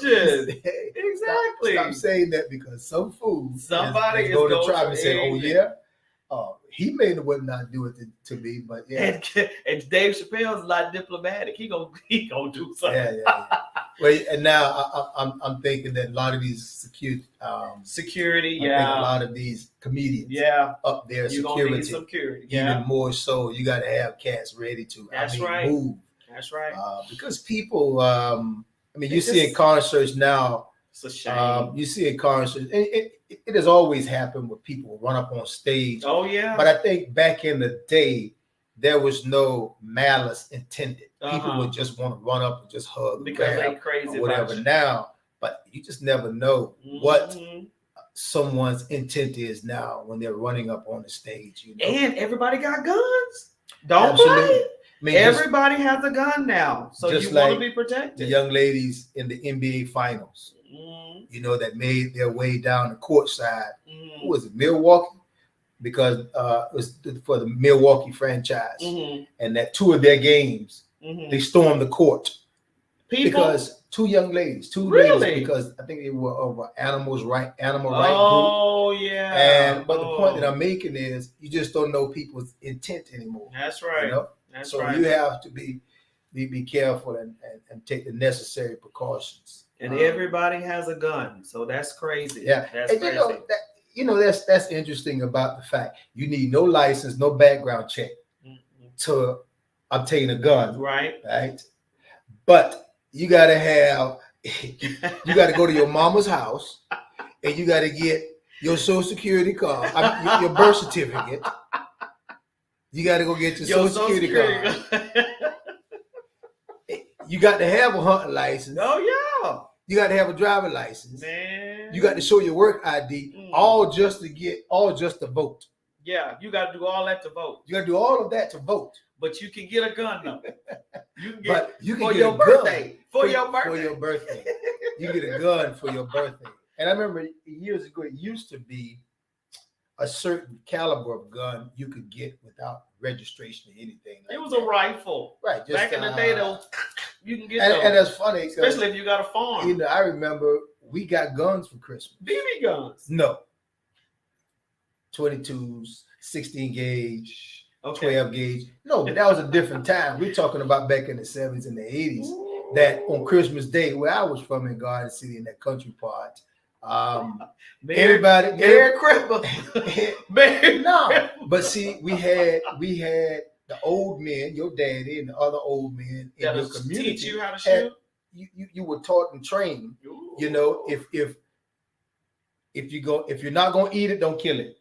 Speaker 2: imagine? Exactly.
Speaker 3: Stop saying that because some fool
Speaker 2: somebody is
Speaker 3: going to try me and say, "Oh yeah, he may would not do it to me, but yeah."
Speaker 2: And Dave Chappelle's a lot diplomatic. He gonna do something.
Speaker 3: Yeah. Well, and now I'm thinking that a lot of these security, a lot of these comedians, up there, security, even more so. You got to have cats ready to, move. That's right. Because people, I mean, you see in concerts now.
Speaker 2: It's a shame.
Speaker 3: You see in concerts, it has always happened where people run up on stage.
Speaker 2: Oh yeah.
Speaker 3: But I think back in the day, there was no malice intended. People would just want to run up and just hug
Speaker 2: because they crazy
Speaker 3: or whatever now. But you just never know what someone's intent is now when they're running up on the stage. You know?
Speaker 2: And everybody got guns. Don't play. I mean, everybody has a gun now, so you want to be protected.
Speaker 3: The young ladies in the NBA finals, you know, that made their way down the court side.
Speaker 2: Mm-hmm.
Speaker 3: Who was it? Milwaukee? Because it was for the Milwaukee franchise. And that 2 of their games, they stormed the court.
Speaker 2: People?
Speaker 3: Because 2 young ladies, ladies, because I think they were of animal right group.
Speaker 2: Oh, yeah.
Speaker 3: But the point that I'm making is you just don't know people's intent anymore.
Speaker 2: That's right.
Speaker 3: You know?
Speaker 2: That's
Speaker 3: so
Speaker 2: right.
Speaker 3: you have to be careful and take the necessary precautions.
Speaker 2: And everybody has a gun, so that's crazy.
Speaker 3: Yeah,
Speaker 2: that's
Speaker 3: and
Speaker 2: crazy.
Speaker 3: That's interesting about the fact you need no license, no background check to obtain a gun.
Speaker 2: Right.
Speaker 3: But you gotta have, you gotta go to your mama's house, and you gotta get your Social Security card, your birth certificate. You gotta go get your Social Security card. You got to have a hunting license.
Speaker 2: Oh yeah.
Speaker 3: You got to have a driver license.
Speaker 2: Man.
Speaker 3: You got to show your work ID, all just to vote.
Speaker 2: Yeah, you got to do all that to vote.
Speaker 3: You got to do all of that to vote.
Speaker 2: But you can get a gun though. You can
Speaker 3: for
Speaker 2: get
Speaker 3: your
Speaker 2: birthday.
Speaker 3: For your birthday. You get a gun for your birthday. And I remember years ago, it used to be a certain caliber of gun you could get without registration or anything.
Speaker 2: It was a rifle.
Speaker 3: Right.
Speaker 2: Back in the day, those you can get those.
Speaker 3: And that's funny.
Speaker 2: Especially if you got a farm.
Speaker 3: You know, I remember we got guns for Christmas.
Speaker 2: BB guns.
Speaker 3: No. 22s, 16 gauge, 12 gauge. No, but that was a different time. We're talking about back in the 70s and the 80s. Ooh. That on Christmas Day, where I was from in Garden City in that country part, everybody,
Speaker 2: Merry Christmas.
Speaker 3: No, but see, we had the old men, your daddy, and the other old men in your community
Speaker 2: teach you how to shoot.
Speaker 3: You were taught and trained. Ooh. You know, if you're not gonna eat it, don't kill it.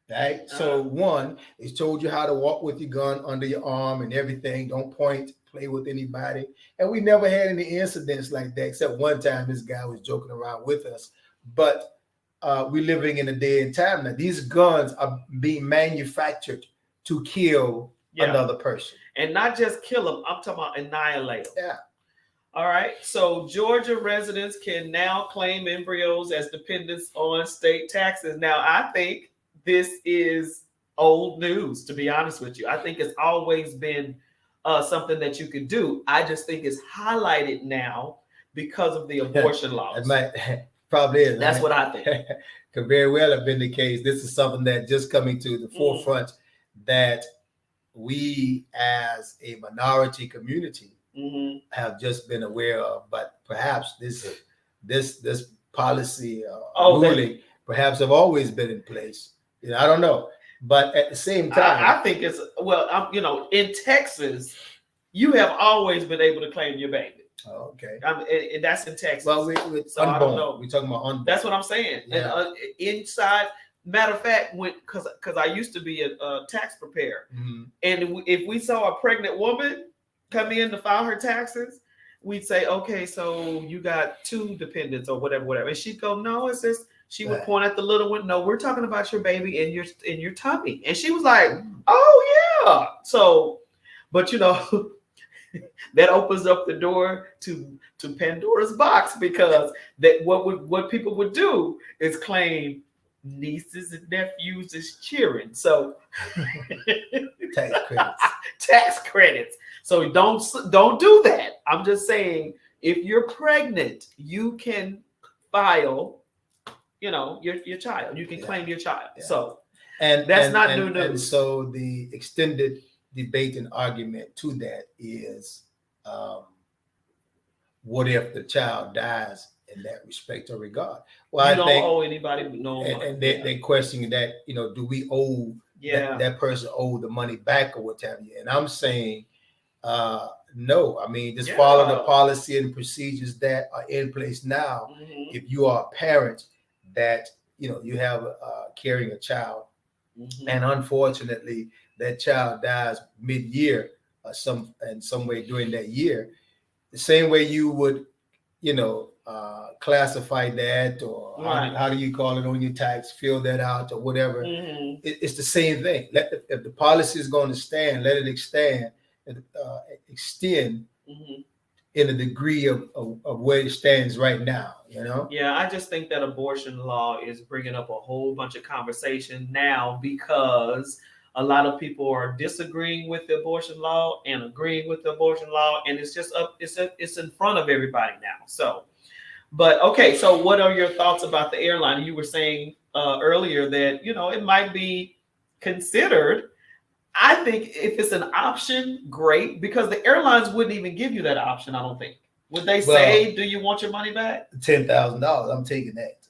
Speaker 3: Right. So one, it's told you how to walk with your gun under your arm and everything. Don't point, play with anybody. And we never had any incidents like that, except one time this guy was joking around with us. But we're living in a day and time now. These guns are being manufactured to kill another person.
Speaker 2: And not just kill them, I'm talking about annihilate them.
Speaker 3: Yeah.
Speaker 2: All right. So Georgia residents can now claim embryos as dependents on state taxes. Now, I think this is old news, to be honest with you. I think it's always been something that you could do. I just think it's highlighted now because of the abortion laws.
Speaker 3: Probably is.
Speaker 2: That's what I think.
Speaker 3: Could very well have been the case. This is something that just coming to the forefront that we as a minority community have just been aware of. But perhaps this policy ruling perhaps have always been in place. You know, I don't know. But at the same time,
Speaker 2: I think it's in Texas, you have always been able to claim your baby.
Speaker 3: Oh, okay.
Speaker 2: And that's in Texas.
Speaker 3: Well,
Speaker 2: so unborn. I don't know.
Speaker 3: We're talking about unborn.
Speaker 2: That's what I'm saying.
Speaker 3: Yeah.
Speaker 2: And inside, matter of fact, because I used to be a tax preparer, and if we saw a pregnant woman come in to file her taxes, we'd say, okay, so you got 2 dependents or whatever, and she'd go, no, it's just. She would point at the little one. No, we're talking about your baby in your tummy. And she was like, oh yeah. So, but that opens up the door to Pandora's box, because that what people would do is claim nieces and nephews as cheering. So tax credits. So don't do that. I'm just saying, if you're pregnant, you can file your child. You can claim your child. Yeah. So that's not new news.
Speaker 3: And so the extended debate and argument to that is, what if the child dies in that respect or regard? Well,
Speaker 2: you don't owe anybody no money.
Speaker 3: And they questioning that, do we owe that person owe the money back or what have you? And I'm saying, no. I mean, just follow the policy and procedures that are in place now. If you are a parent that you have carrying a child, and unfortunately that child dies mid-year or some way during that year, the same way you would classify that, or how do you call it on your tax, fill that out or whatever. It's the same thing. If the policy is going to stand, let it extend in a degree of where it stands right now, you know?
Speaker 2: Yeah, I just think that abortion law is bringing up a whole bunch of conversation now because a lot of people are disagreeing with the abortion law and agreeing with the abortion law, and it's just up. It's in front of everybody now. So, but okay. So, what are your thoughts about the airline? You were saying earlier that it might be considered. I think if it's an option, great, because the airlines wouldn't even give you that option. I don't think. Would they say, "Do you want your money back?"
Speaker 3: $10,000. I'm taking that.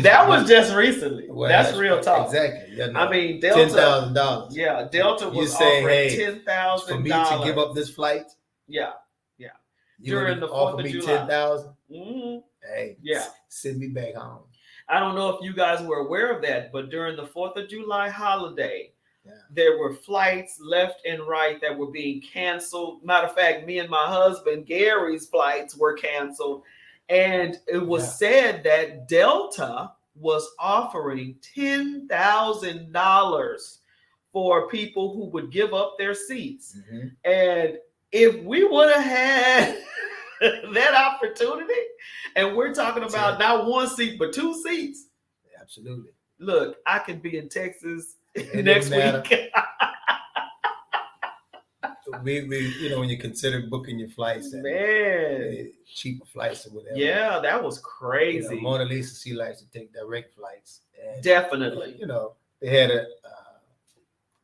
Speaker 2: That was just recently.
Speaker 3: Well,
Speaker 2: that's real talk.
Speaker 3: Exactly. Yeah, no.
Speaker 2: I mean, Delta.
Speaker 3: $10,000.
Speaker 2: Yeah, Delta was
Speaker 3: saying,
Speaker 2: offering
Speaker 3: hey,
Speaker 2: $10,000
Speaker 3: for me to give up this flight.
Speaker 2: Yeah.
Speaker 3: During the 4th of July. $10,000.
Speaker 2: Mm-hmm.
Speaker 3: Hey, send me back home.
Speaker 2: I don't know if you guys were aware of that, but during the 4th of July holiday, there were flights left and right that were being canceled. Matter of fact, me and my husband, Gary's flights were canceled. And it was said that Delta was offering $10,000 for people who would give up their seats.
Speaker 3: Mm-hmm.
Speaker 2: And if we would have had that opportunity, and we're talking about not one seat, but 2 seats.
Speaker 3: Absolutely.
Speaker 2: Look, I could be in Texas next week.
Speaker 3: we when you consider booking your flights,
Speaker 2: man,
Speaker 3: cheaper flights or whatever.
Speaker 2: Yeah, that was crazy.
Speaker 3: Mona Lisa, she likes to take direct flights. And,
Speaker 2: definitely.
Speaker 3: They had a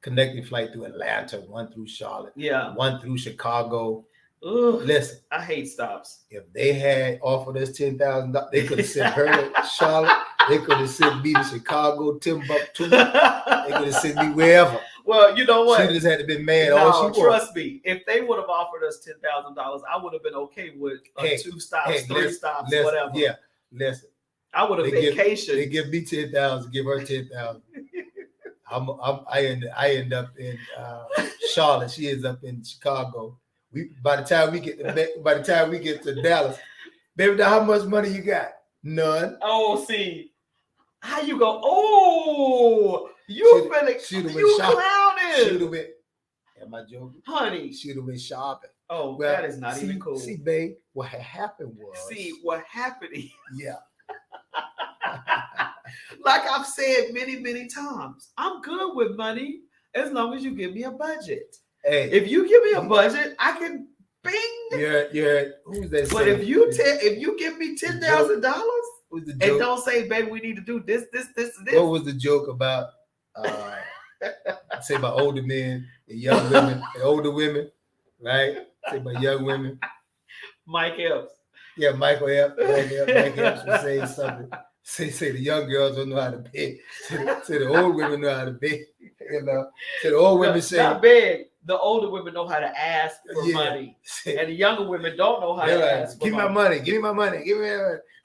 Speaker 3: connecting flight through Atlanta, one through Charlotte, one through Chicago.
Speaker 2: Ooh,
Speaker 3: listen,
Speaker 2: I hate stops.
Speaker 3: If they had offered us $10,000, they could have sent her to Charlotte. They could have sent me to Chicago, Timbuktu. They could have sent me wherever.
Speaker 2: Well, you know what?
Speaker 3: She just had to be mad.
Speaker 2: No, trust me. If they would have offered us $10,000, I would have been okay with 2 stops, 3 stops, whatever.
Speaker 3: Yeah, listen.
Speaker 2: I would have vacationed.
Speaker 3: They give me $10,000, give her $10,000. I end up in Charlotte. She ends up in Chicago. By the time we get to Dallas, baby, how much money you got? None.
Speaker 2: Oh, see, how you go? Oh, you clowning?
Speaker 3: Should have been. Am I joking?
Speaker 2: Honey,
Speaker 3: should have been shopping.
Speaker 2: Oh, well, that is not even cool.
Speaker 3: See, babe, what had happened was. Yeah.
Speaker 2: Like I've said many, many times, I'm good with money as long as you give me a budget.
Speaker 3: Hey,
Speaker 2: if you give me a budget, I can bing.
Speaker 3: Yeah. Who's that?
Speaker 2: But if you give me $10,000 and don't say, baby, we need to do this.
Speaker 3: What was the joke about? Say about older men and young women and older women, right? Say about young women.
Speaker 2: Mike Epps.
Speaker 3: Yeah, Michael Epps. Mike Epps would say something. Say the young girls don't know how to beg. Say the old women know how to beg. Say the old women say
Speaker 2: not beg. The older women know how to ask for money, and the younger women don't know how to ask for
Speaker 3: money. Give me my money. Give me my money.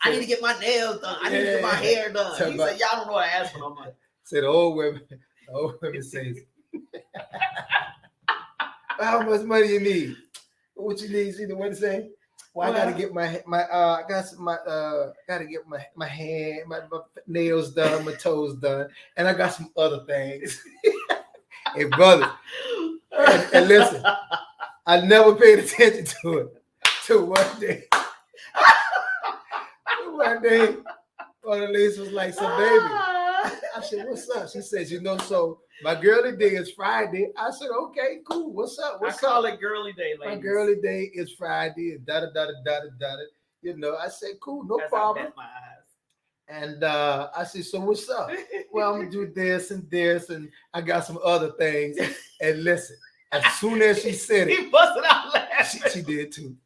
Speaker 2: I need to get my nails done. I need to get my hair done. He said, y'all don't know how to ask for no money.
Speaker 3: Say the old women say, how much money you need? What you need? See the one say? Well, I gotta get my hand, my nails done, my toes done, and I got some other things. Hey, brother, and listen, I never paid attention to it till one day. Mona Lisa was like, "So, baby," I said, "What's up?" She says, "So my girly day is Friday." I said, "Okay, cool. What's up?
Speaker 2: I call it girly day, ladies.
Speaker 3: My girly day is Friday." I said, "Cool, no problem."
Speaker 2: I bet my eyes.
Speaker 3: And I said, "So what's up?" "Well, I'm gonna do this and this, and I got some other things." And listen, as soon as she said it,
Speaker 2: he busted out laughing.
Speaker 3: She did too.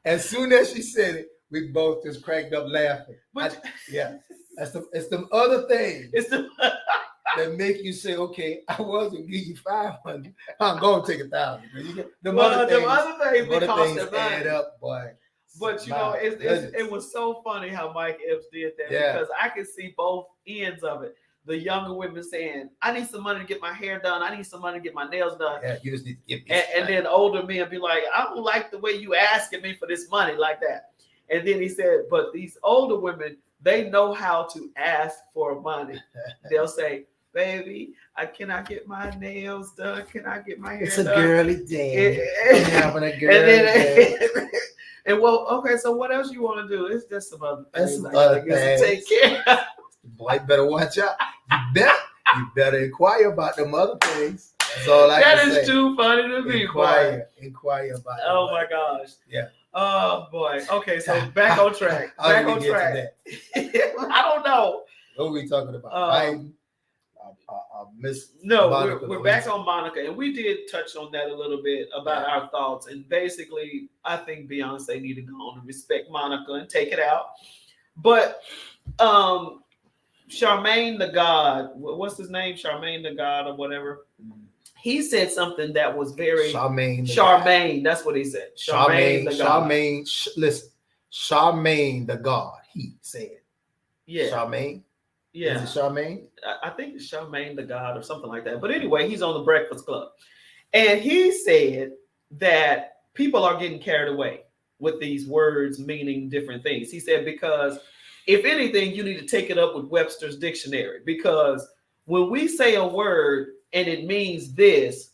Speaker 3: As soon as she said it, we both just cracked up laughing. It's them other things that make you say, "Okay, I was gonna give you 500. I'm gonna take 1,000." The other things add up, boy.
Speaker 2: But it was so funny how Mike Epps did that because I could see both ends of it. The younger women saying, "I need some money to get my hair done. I need some money to get my nails done."
Speaker 3: Yeah, you just need to get
Speaker 2: and then older men be like, "I don't like the way you asking me for this money like that." And then he said, "But these older women, they know how to ask for money." They'll say, baby, can I get my nails done? Can I get my hair
Speaker 3: It's a
Speaker 2: done?
Speaker 3: girly day.
Speaker 2: I'm
Speaker 3: having a
Speaker 2: and
Speaker 3: girly day.
Speaker 2: then, and well, okay. So what else you want to do? It's just some other
Speaker 3: That's
Speaker 2: things
Speaker 3: some
Speaker 2: I gotta
Speaker 3: other
Speaker 2: get to take
Speaker 3: things.
Speaker 2: care of.
Speaker 3: Boy, better watch out. You better inquire about them other things. That's all I
Speaker 2: That
Speaker 3: can say.
Speaker 2: is too funny to me, boy.
Speaker 3: Inquire about them
Speaker 2: Oh
Speaker 3: other
Speaker 2: my
Speaker 3: things.
Speaker 2: gosh.
Speaker 3: Yeah.
Speaker 2: Oh boy. Okay, so back on track.
Speaker 3: How
Speaker 2: Back
Speaker 3: did
Speaker 2: on
Speaker 3: we get
Speaker 2: track.
Speaker 3: to that?
Speaker 2: I don't know.
Speaker 3: What are we talking about? Biden? Miss
Speaker 2: No,
Speaker 3: Monica
Speaker 2: we're back
Speaker 3: Lewinsky.
Speaker 2: on Monica, and we did touch on that a little bit about our thoughts. And basically, I think Beyonce need to go on and respect Monica and take it out. But Charmaine the God, what's his name? Charmaine the God or whatever. He said something that was very Charmaine. That's what he said. Charmaine the God.
Speaker 3: Listen, Charmaine the God. He said.
Speaker 2: Yeah.
Speaker 3: Charmaine.
Speaker 2: Yeah.
Speaker 3: Is it Charmaine?
Speaker 2: I think it's Charmaine the God or something like that. But anyway, he's on the Breakfast Club. And he said that people are getting carried away with these words meaning different things. He said, because if anything, you need to take it up with Webster's dictionary. Because when we say a word and it means this,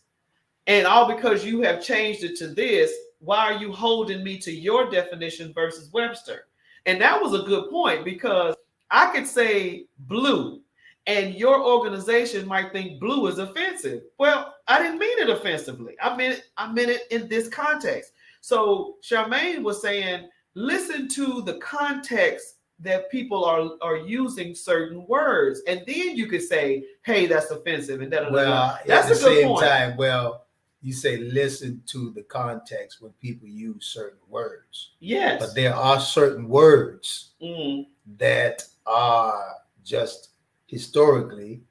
Speaker 2: and all because you have changed it to this, why are you holding me to your definition versus Webster? And that was a good point, because I could say blue and your organization might think blue is offensive. Well, I didn't mean it offensively. I meant it in this context. So Charmaine was saying, listen to the context that people are using certain words, and then you could say, hey, that's offensive, and that's
Speaker 3: at the
Speaker 2: a good
Speaker 3: same
Speaker 2: point.
Speaker 3: time, you say listen to the context when people use certain words.
Speaker 2: Yes.
Speaker 3: But there are certain words that are just historically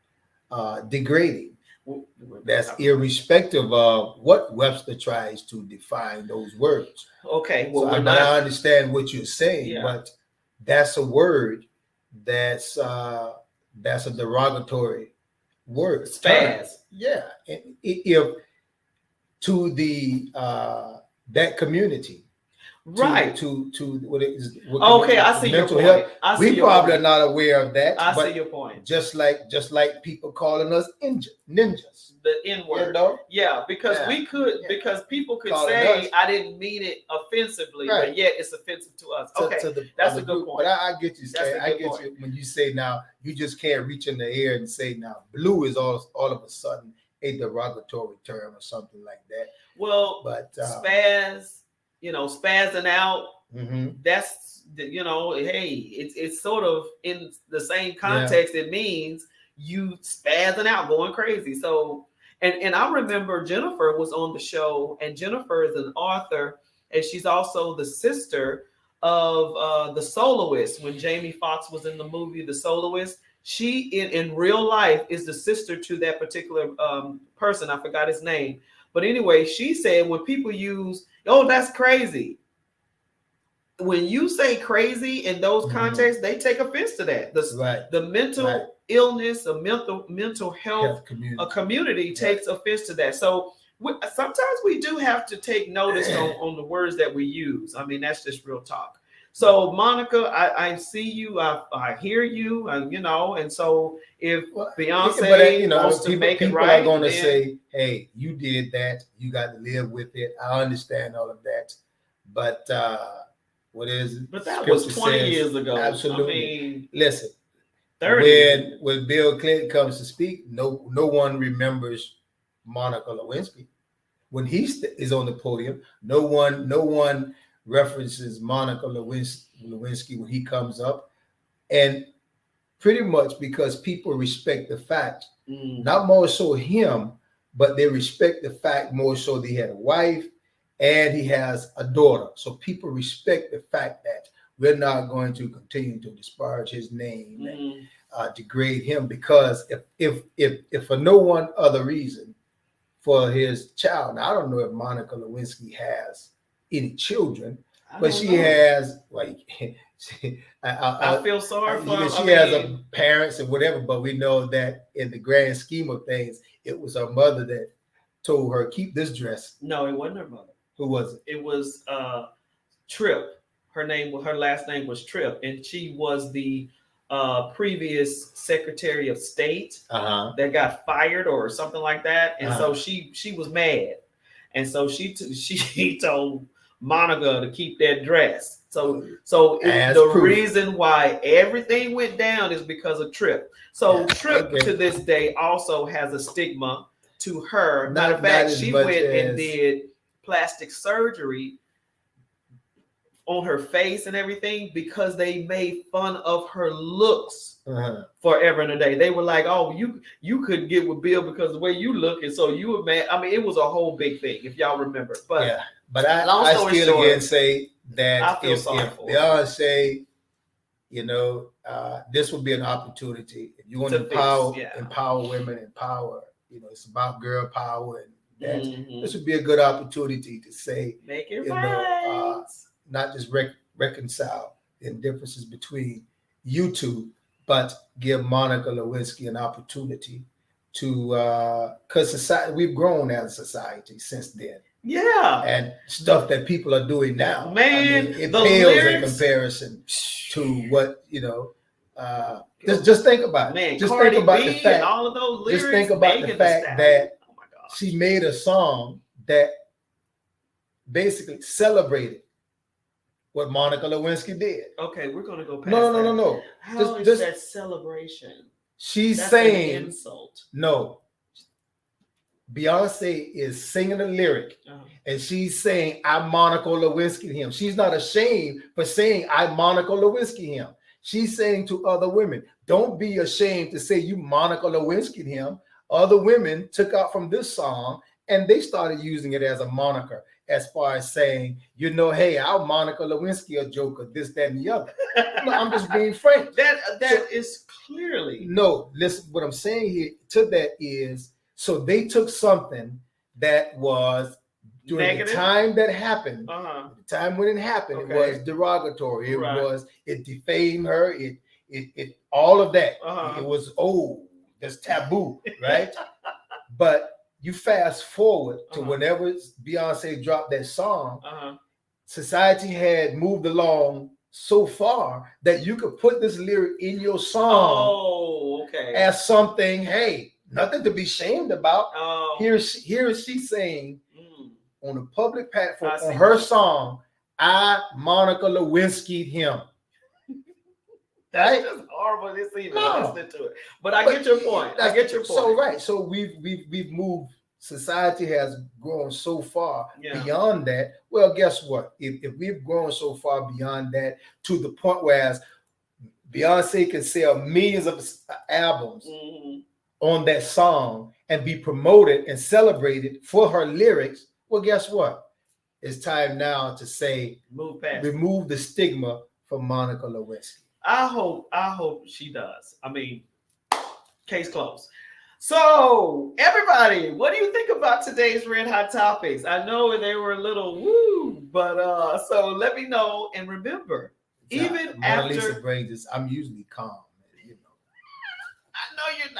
Speaker 3: degrading. That's irrespective of what Webster tries to define those words.
Speaker 2: Okay. Well,
Speaker 3: so I understand what you're saying, but that's a word that's a derogatory word.
Speaker 2: Spaz.
Speaker 3: Yeah. If to the that community,
Speaker 2: right?
Speaker 3: To what is
Speaker 2: okay? I see your point.
Speaker 3: We probably are not aware of that.
Speaker 2: I see your point.
Speaker 3: Just like people calling us ninjas.
Speaker 2: The N word.
Speaker 3: You know?
Speaker 2: Yeah, because we could, because people could say, I didn't mean it offensively, but yet it's offensive to us. Okay, that's a good point.
Speaker 3: But I get you, Stan. I get you when you say now you just can't reach in the air and say now blue is all of a sudden a derogatory term or something like that.
Speaker 2: Well, but spaz, spazzing out. That's hey, it's sort of in the same context. It means you spazzing out, going crazy. So. And I remember Jennifer was on the show, and Jennifer is an author, and she's also the sister of the Soloist. When Jamie Foxx was in the movie The Soloist, she in real life is the sister to that particular person. I forgot his name. But anyway, she said when people use, oh, that's crazy. When you say crazy in those contexts, they take offense to that. The mental illness, a mental health community takes offense to that. So sometimes we do have to take notice on the words that we use. I mean, that's just real talk. So Monica, I see you, I hear you, and so if Beyonce wants to make it right,
Speaker 3: people are going to say, hey, you did that, you got to live with it. I understand all of that, but what is it?
Speaker 2: But that was 20 years ago.
Speaker 3: Absolutely.
Speaker 2: I mean,
Speaker 3: listen,
Speaker 2: 30.
Speaker 3: when Bill Clinton comes to speak, no one remembers Monica Lewinsky. When he is on the podium, no one references Monica Lewinsky when he comes up, and pretty much because people respect the fact, not more so him, but they respect the fact more so that he had a wife and he has a daughter. So people respect the fact that we're not going to continue to disparage his name and degrade him, because if for no one other reason, for his child. Now I don't know if Monica Lewinsky has any children, but she has
Speaker 2: I feel sorry for her.
Speaker 3: She has parents and whatever, but we know that in the grand scheme of things, it was her mother that told her keep this dress.
Speaker 2: No, it wasn't her mother.
Speaker 3: Who was it?
Speaker 2: It was Tripp. Her last name was Tripp, and she was the previous Secretary of State
Speaker 3: Uh-huh.
Speaker 2: that got fired or something like that, and so
Speaker 3: Uh-huh.
Speaker 2: she was mad, and so she told Monica to keep that dress.
Speaker 3: As
Speaker 2: The
Speaker 3: proof.
Speaker 2: reason why everything went down is because of Trip. So
Speaker 3: Yeah,
Speaker 2: Trip
Speaker 3: okay.
Speaker 2: to this day also has a stigma to her.
Speaker 3: Not-
Speaker 2: Matter of
Speaker 3: not
Speaker 2: fact,
Speaker 3: as
Speaker 2: she
Speaker 3: much
Speaker 2: went and
Speaker 3: as-
Speaker 2: did plastic surgery on her face and everything because they made fun of her looks
Speaker 3: Uh-huh.
Speaker 2: forever and a day. They were like, "Oh, you couldn't get with Bill because of the way you look," and so you were mad. I mean, it was a whole big thing if y'all remember. But
Speaker 3: yeah, but I
Speaker 2: long story
Speaker 3: still
Speaker 2: short,
Speaker 3: again say that
Speaker 2: I feel
Speaker 3: if
Speaker 2: sorry for her.
Speaker 3: Beyonce, this would be an opportunity if you want to
Speaker 2: To fix,
Speaker 3: empower
Speaker 2: yeah.
Speaker 3: empower women, empower. It's about girl power, and that
Speaker 2: Mhm.
Speaker 3: this would be a good opportunity to say,
Speaker 2: Make it
Speaker 3: you know,
Speaker 2: right.
Speaker 3: not just reconcile the differences between you two, but give Monica Lewinsky an opportunity to, because society, we've grown as a society since then.
Speaker 2: Yeah.
Speaker 3: And stuff that people are doing now,
Speaker 2: Man,
Speaker 3: it
Speaker 2: the
Speaker 3: pales in
Speaker 2: lyrics-
Speaker 3: comparison to what, just think about it.
Speaker 2: Man,
Speaker 3: Just
Speaker 2: Cardi
Speaker 3: think about
Speaker 2: B
Speaker 3: the fact.
Speaker 2: and all of those lyrics.
Speaker 3: Just think about the
Speaker 2: Megan
Speaker 3: fact
Speaker 2: Thee
Speaker 3: that
Speaker 2: oh my gosh.
Speaker 3: she made a song that basically celebrated what Monica Lewinsky did.
Speaker 2: Okay, we're gonna go past
Speaker 3: No.
Speaker 2: How is
Speaker 3: Just
Speaker 2: that celebration?
Speaker 3: she's
Speaker 2: That's
Speaker 3: saying
Speaker 2: an insult.
Speaker 3: no. Beyonce is singing a lyric, and she's saying, "I Monica Lewinsky him." She's not ashamed for saying, "I Monica Lewinsky him." She's saying to other women, "Don't be ashamed to say you Monica Lewinsky him." Other women took out from this song, and they started using it as a moniker, as far as saying, "Hey, I'll Monica Lewinsky a joker, this, that, and the other." No, I'm just being frank.
Speaker 2: That is clearly
Speaker 3: No. Listen, what I'm saying here to that is. So they took something that was during
Speaker 2: negative.
Speaker 3: the time that happened,
Speaker 2: The
Speaker 3: time when it happened,
Speaker 2: Okay.
Speaker 3: it was derogatory.
Speaker 2: Right.
Speaker 3: It defamed her. It all of that. It was that's taboo, right? But you fast forward to whenever Beyonce dropped that song, society had moved along so far that you could put this lyric in your song.
Speaker 2: Oh, okay.
Speaker 3: As something, hey. Nothing to be ashamed about.
Speaker 2: Oh.
Speaker 3: Here is she saying on a public platform on
Speaker 2: see.
Speaker 3: her song, "I Monica Lewinsky him."
Speaker 2: That's
Speaker 3: Right?
Speaker 2: just horrible. This even
Speaker 3: No.
Speaker 2: listening to it. But I get your point. I get your point.
Speaker 3: So right. So we've moved. Society has grown so far beyond that. Well, guess what? If we've grown so far beyond that to the point where Beyonce can sell millions of albums on that song and be promoted and celebrated for her lyrics, well, guess what? It's time now to say, remove the stigma from Monica Lewinsky.
Speaker 2: I hope she does. I mean, case closed. So, everybody, what do you think about today's Red Hot Topics? I know they were a little woo, but so let me know. And remember, even
Speaker 3: Mona Lisa
Speaker 2: after
Speaker 3: brings this, I'm usually calm.
Speaker 2: No, you're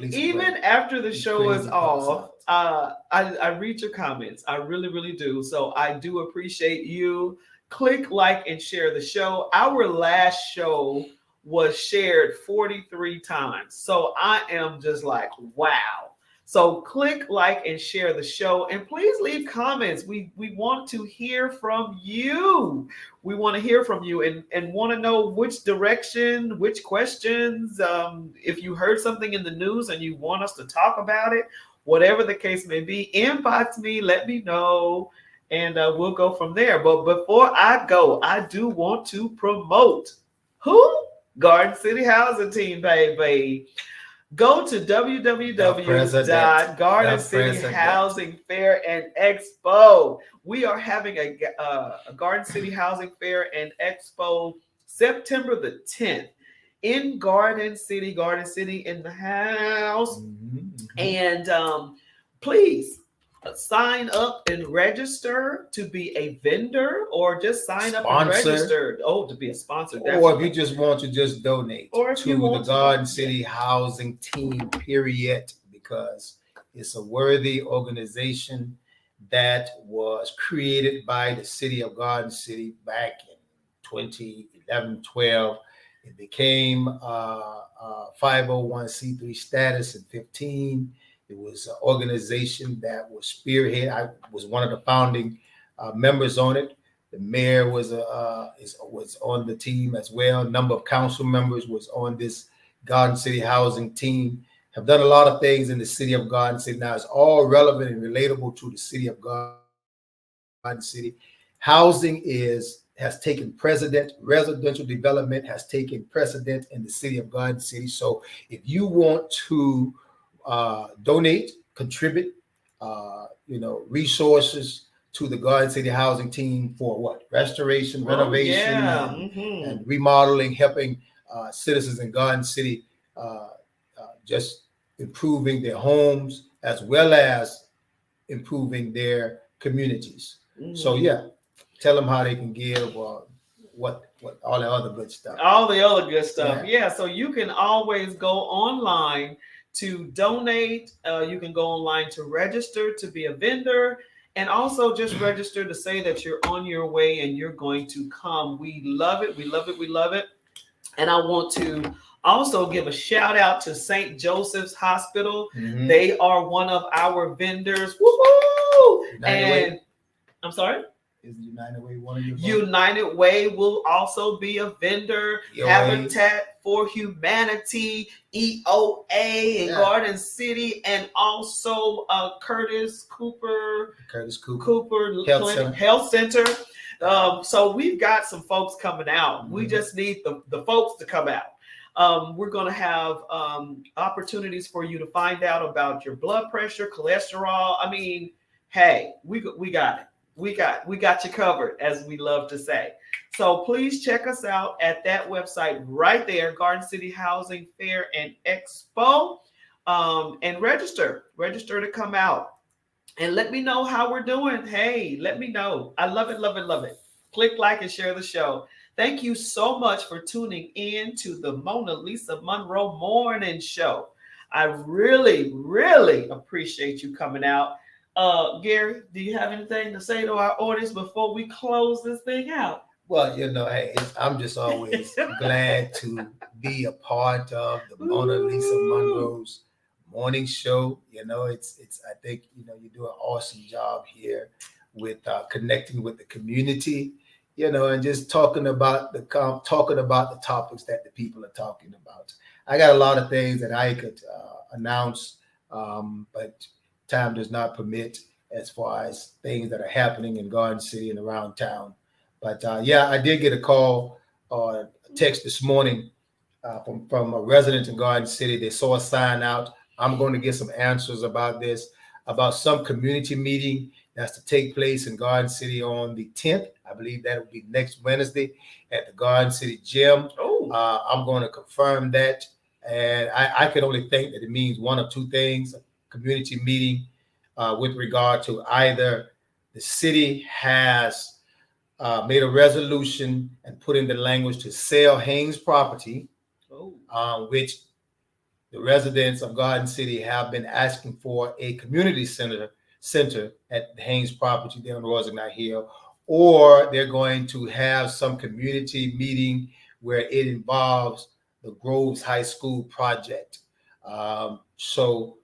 Speaker 2: not.
Speaker 3: Even
Speaker 2: after the show is off, I read your comments. I really, really do. So I do appreciate you. Click, like, and share the show. Our last show was shared 43 times. So I am just like, wow. So click, like, and share the show. And please leave comments. We want to hear from you. We want to hear from you and want to know which direction, which questions. If you heard something in the news and you want us to talk about it, whatever the case may be, inbox me, let me know, and we'll go from there. But before I go, I do want to promote who? Garden City Housing Team, baby. Go to www.Garden City Housing Fair and Expo. We are having a Garden City Housing Fair and Expo September the 10th in Garden City in the house. And please sign up and register to be a vendor, or just sign up and register. To be a sponsor.
Speaker 3: Or if you just want to just donate
Speaker 2: or
Speaker 3: to the Garden City Housing Team, period, because it's a worthy organization that was created by the city of Garden City back in 2011, 12. It became 501c3 status in 15. It was an organization that was spearhead. I was one of the founding members on it. The mayor was on the team as well. A number of council members was on this Garden City housing team. Have done a lot of things in the city of Garden City. Now it's all relevant and relatable to the city of Garden City. Housing has taken precedent. Residential development has taken precedent in the city of Garden City. So if you want to donate, contribute, resources to the Garden City housing team for what? Restoration, renovation, and remodeling, helping citizens in Garden City just improving their homes as well as improving their communities. So yeah, tell them how they can give or what all the other good stuff.
Speaker 2: All the other good stuff. Yeah. So you can always go online to donate. You can go online to register to be a vendor, and also just register to say that you're on your way and you're going to come. We love it. We love it. We love it. And I want to also give a shout out to St. Joseph's Hospital.
Speaker 3: Mhm.
Speaker 2: They are one of our vendors. Woo-hoo!
Speaker 3: United
Speaker 2: And
Speaker 3: Way.
Speaker 2: I'm sorry?
Speaker 3: Is United Way one of your
Speaker 2: United Way will also be a vendor.
Speaker 3: EOA.
Speaker 2: Habitat for Humanity, EOA in Garden City, and also Curtis Cooper Health Center. So we've got some folks coming out. We just need the folks to come out. We're going to have opportunities for you to find out about your blood pressure, cholesterol. I mean, hey, we got it. We got you covered, as we love to say. So please check us out at that website right there, Garden City Housing Fair and Expo, and register to come out and let me know how we're doing. Hey, let me know. I love it, love it, love it. Click like and share the show. Thank you so much for tuning in to the Mona Lisa Monroe Morning Show. I really, really appreciate you coming out. Gary, do you have anything to say to our audience before we close this thing out?
Speaker 3: Well, hey, I'm just always glad to be a part of the Mona Lisa Monroe's morning show. It's I think you do an awesome job here with connecting with the community, and just talking about the topics that the people are talking about. I got a lot of things that I could announce, but time does not permit as far as things that are happening in Garden City and around town. But I did get a call or a text this morning from a resident in Garden City. They saw a sign out. I'm going to get some answers about this, about some community meeting that's to take place in Garden City on the 10th. I believe that will be next Wednesday at the Garden City Gym. I'm going to confirm that. And I can only think that it means one of two things: a community meeting with regard to either the city has made a resolution and put in the language to sell Haynes property, which the residents of Garden City have been asking for a community center at the Haynes property there on Rosenau Hill, or they're going to have some community meeting where it involves the Groves High School project. So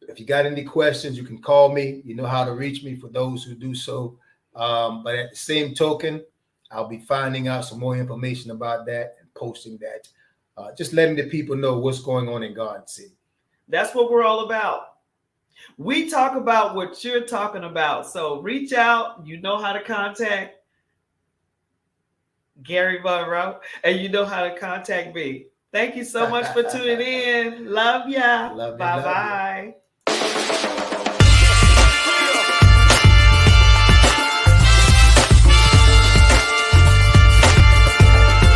Speaker 3: if you got any questions, you can call me. You know how to reach me for those who do so. But at the same token, I'll be finding out some more information about that and posting that. Just letting the people know what's going on in Garden City.
Speaker 2: That's what we're all about. We talk about what you're talking about. So reach out. You know how to contact Gary Monroe, and you know how to contact me. Thank you so much for tuning in. Love ya.
Speaker 3: Love you.
Speaker 2: Bye-bye.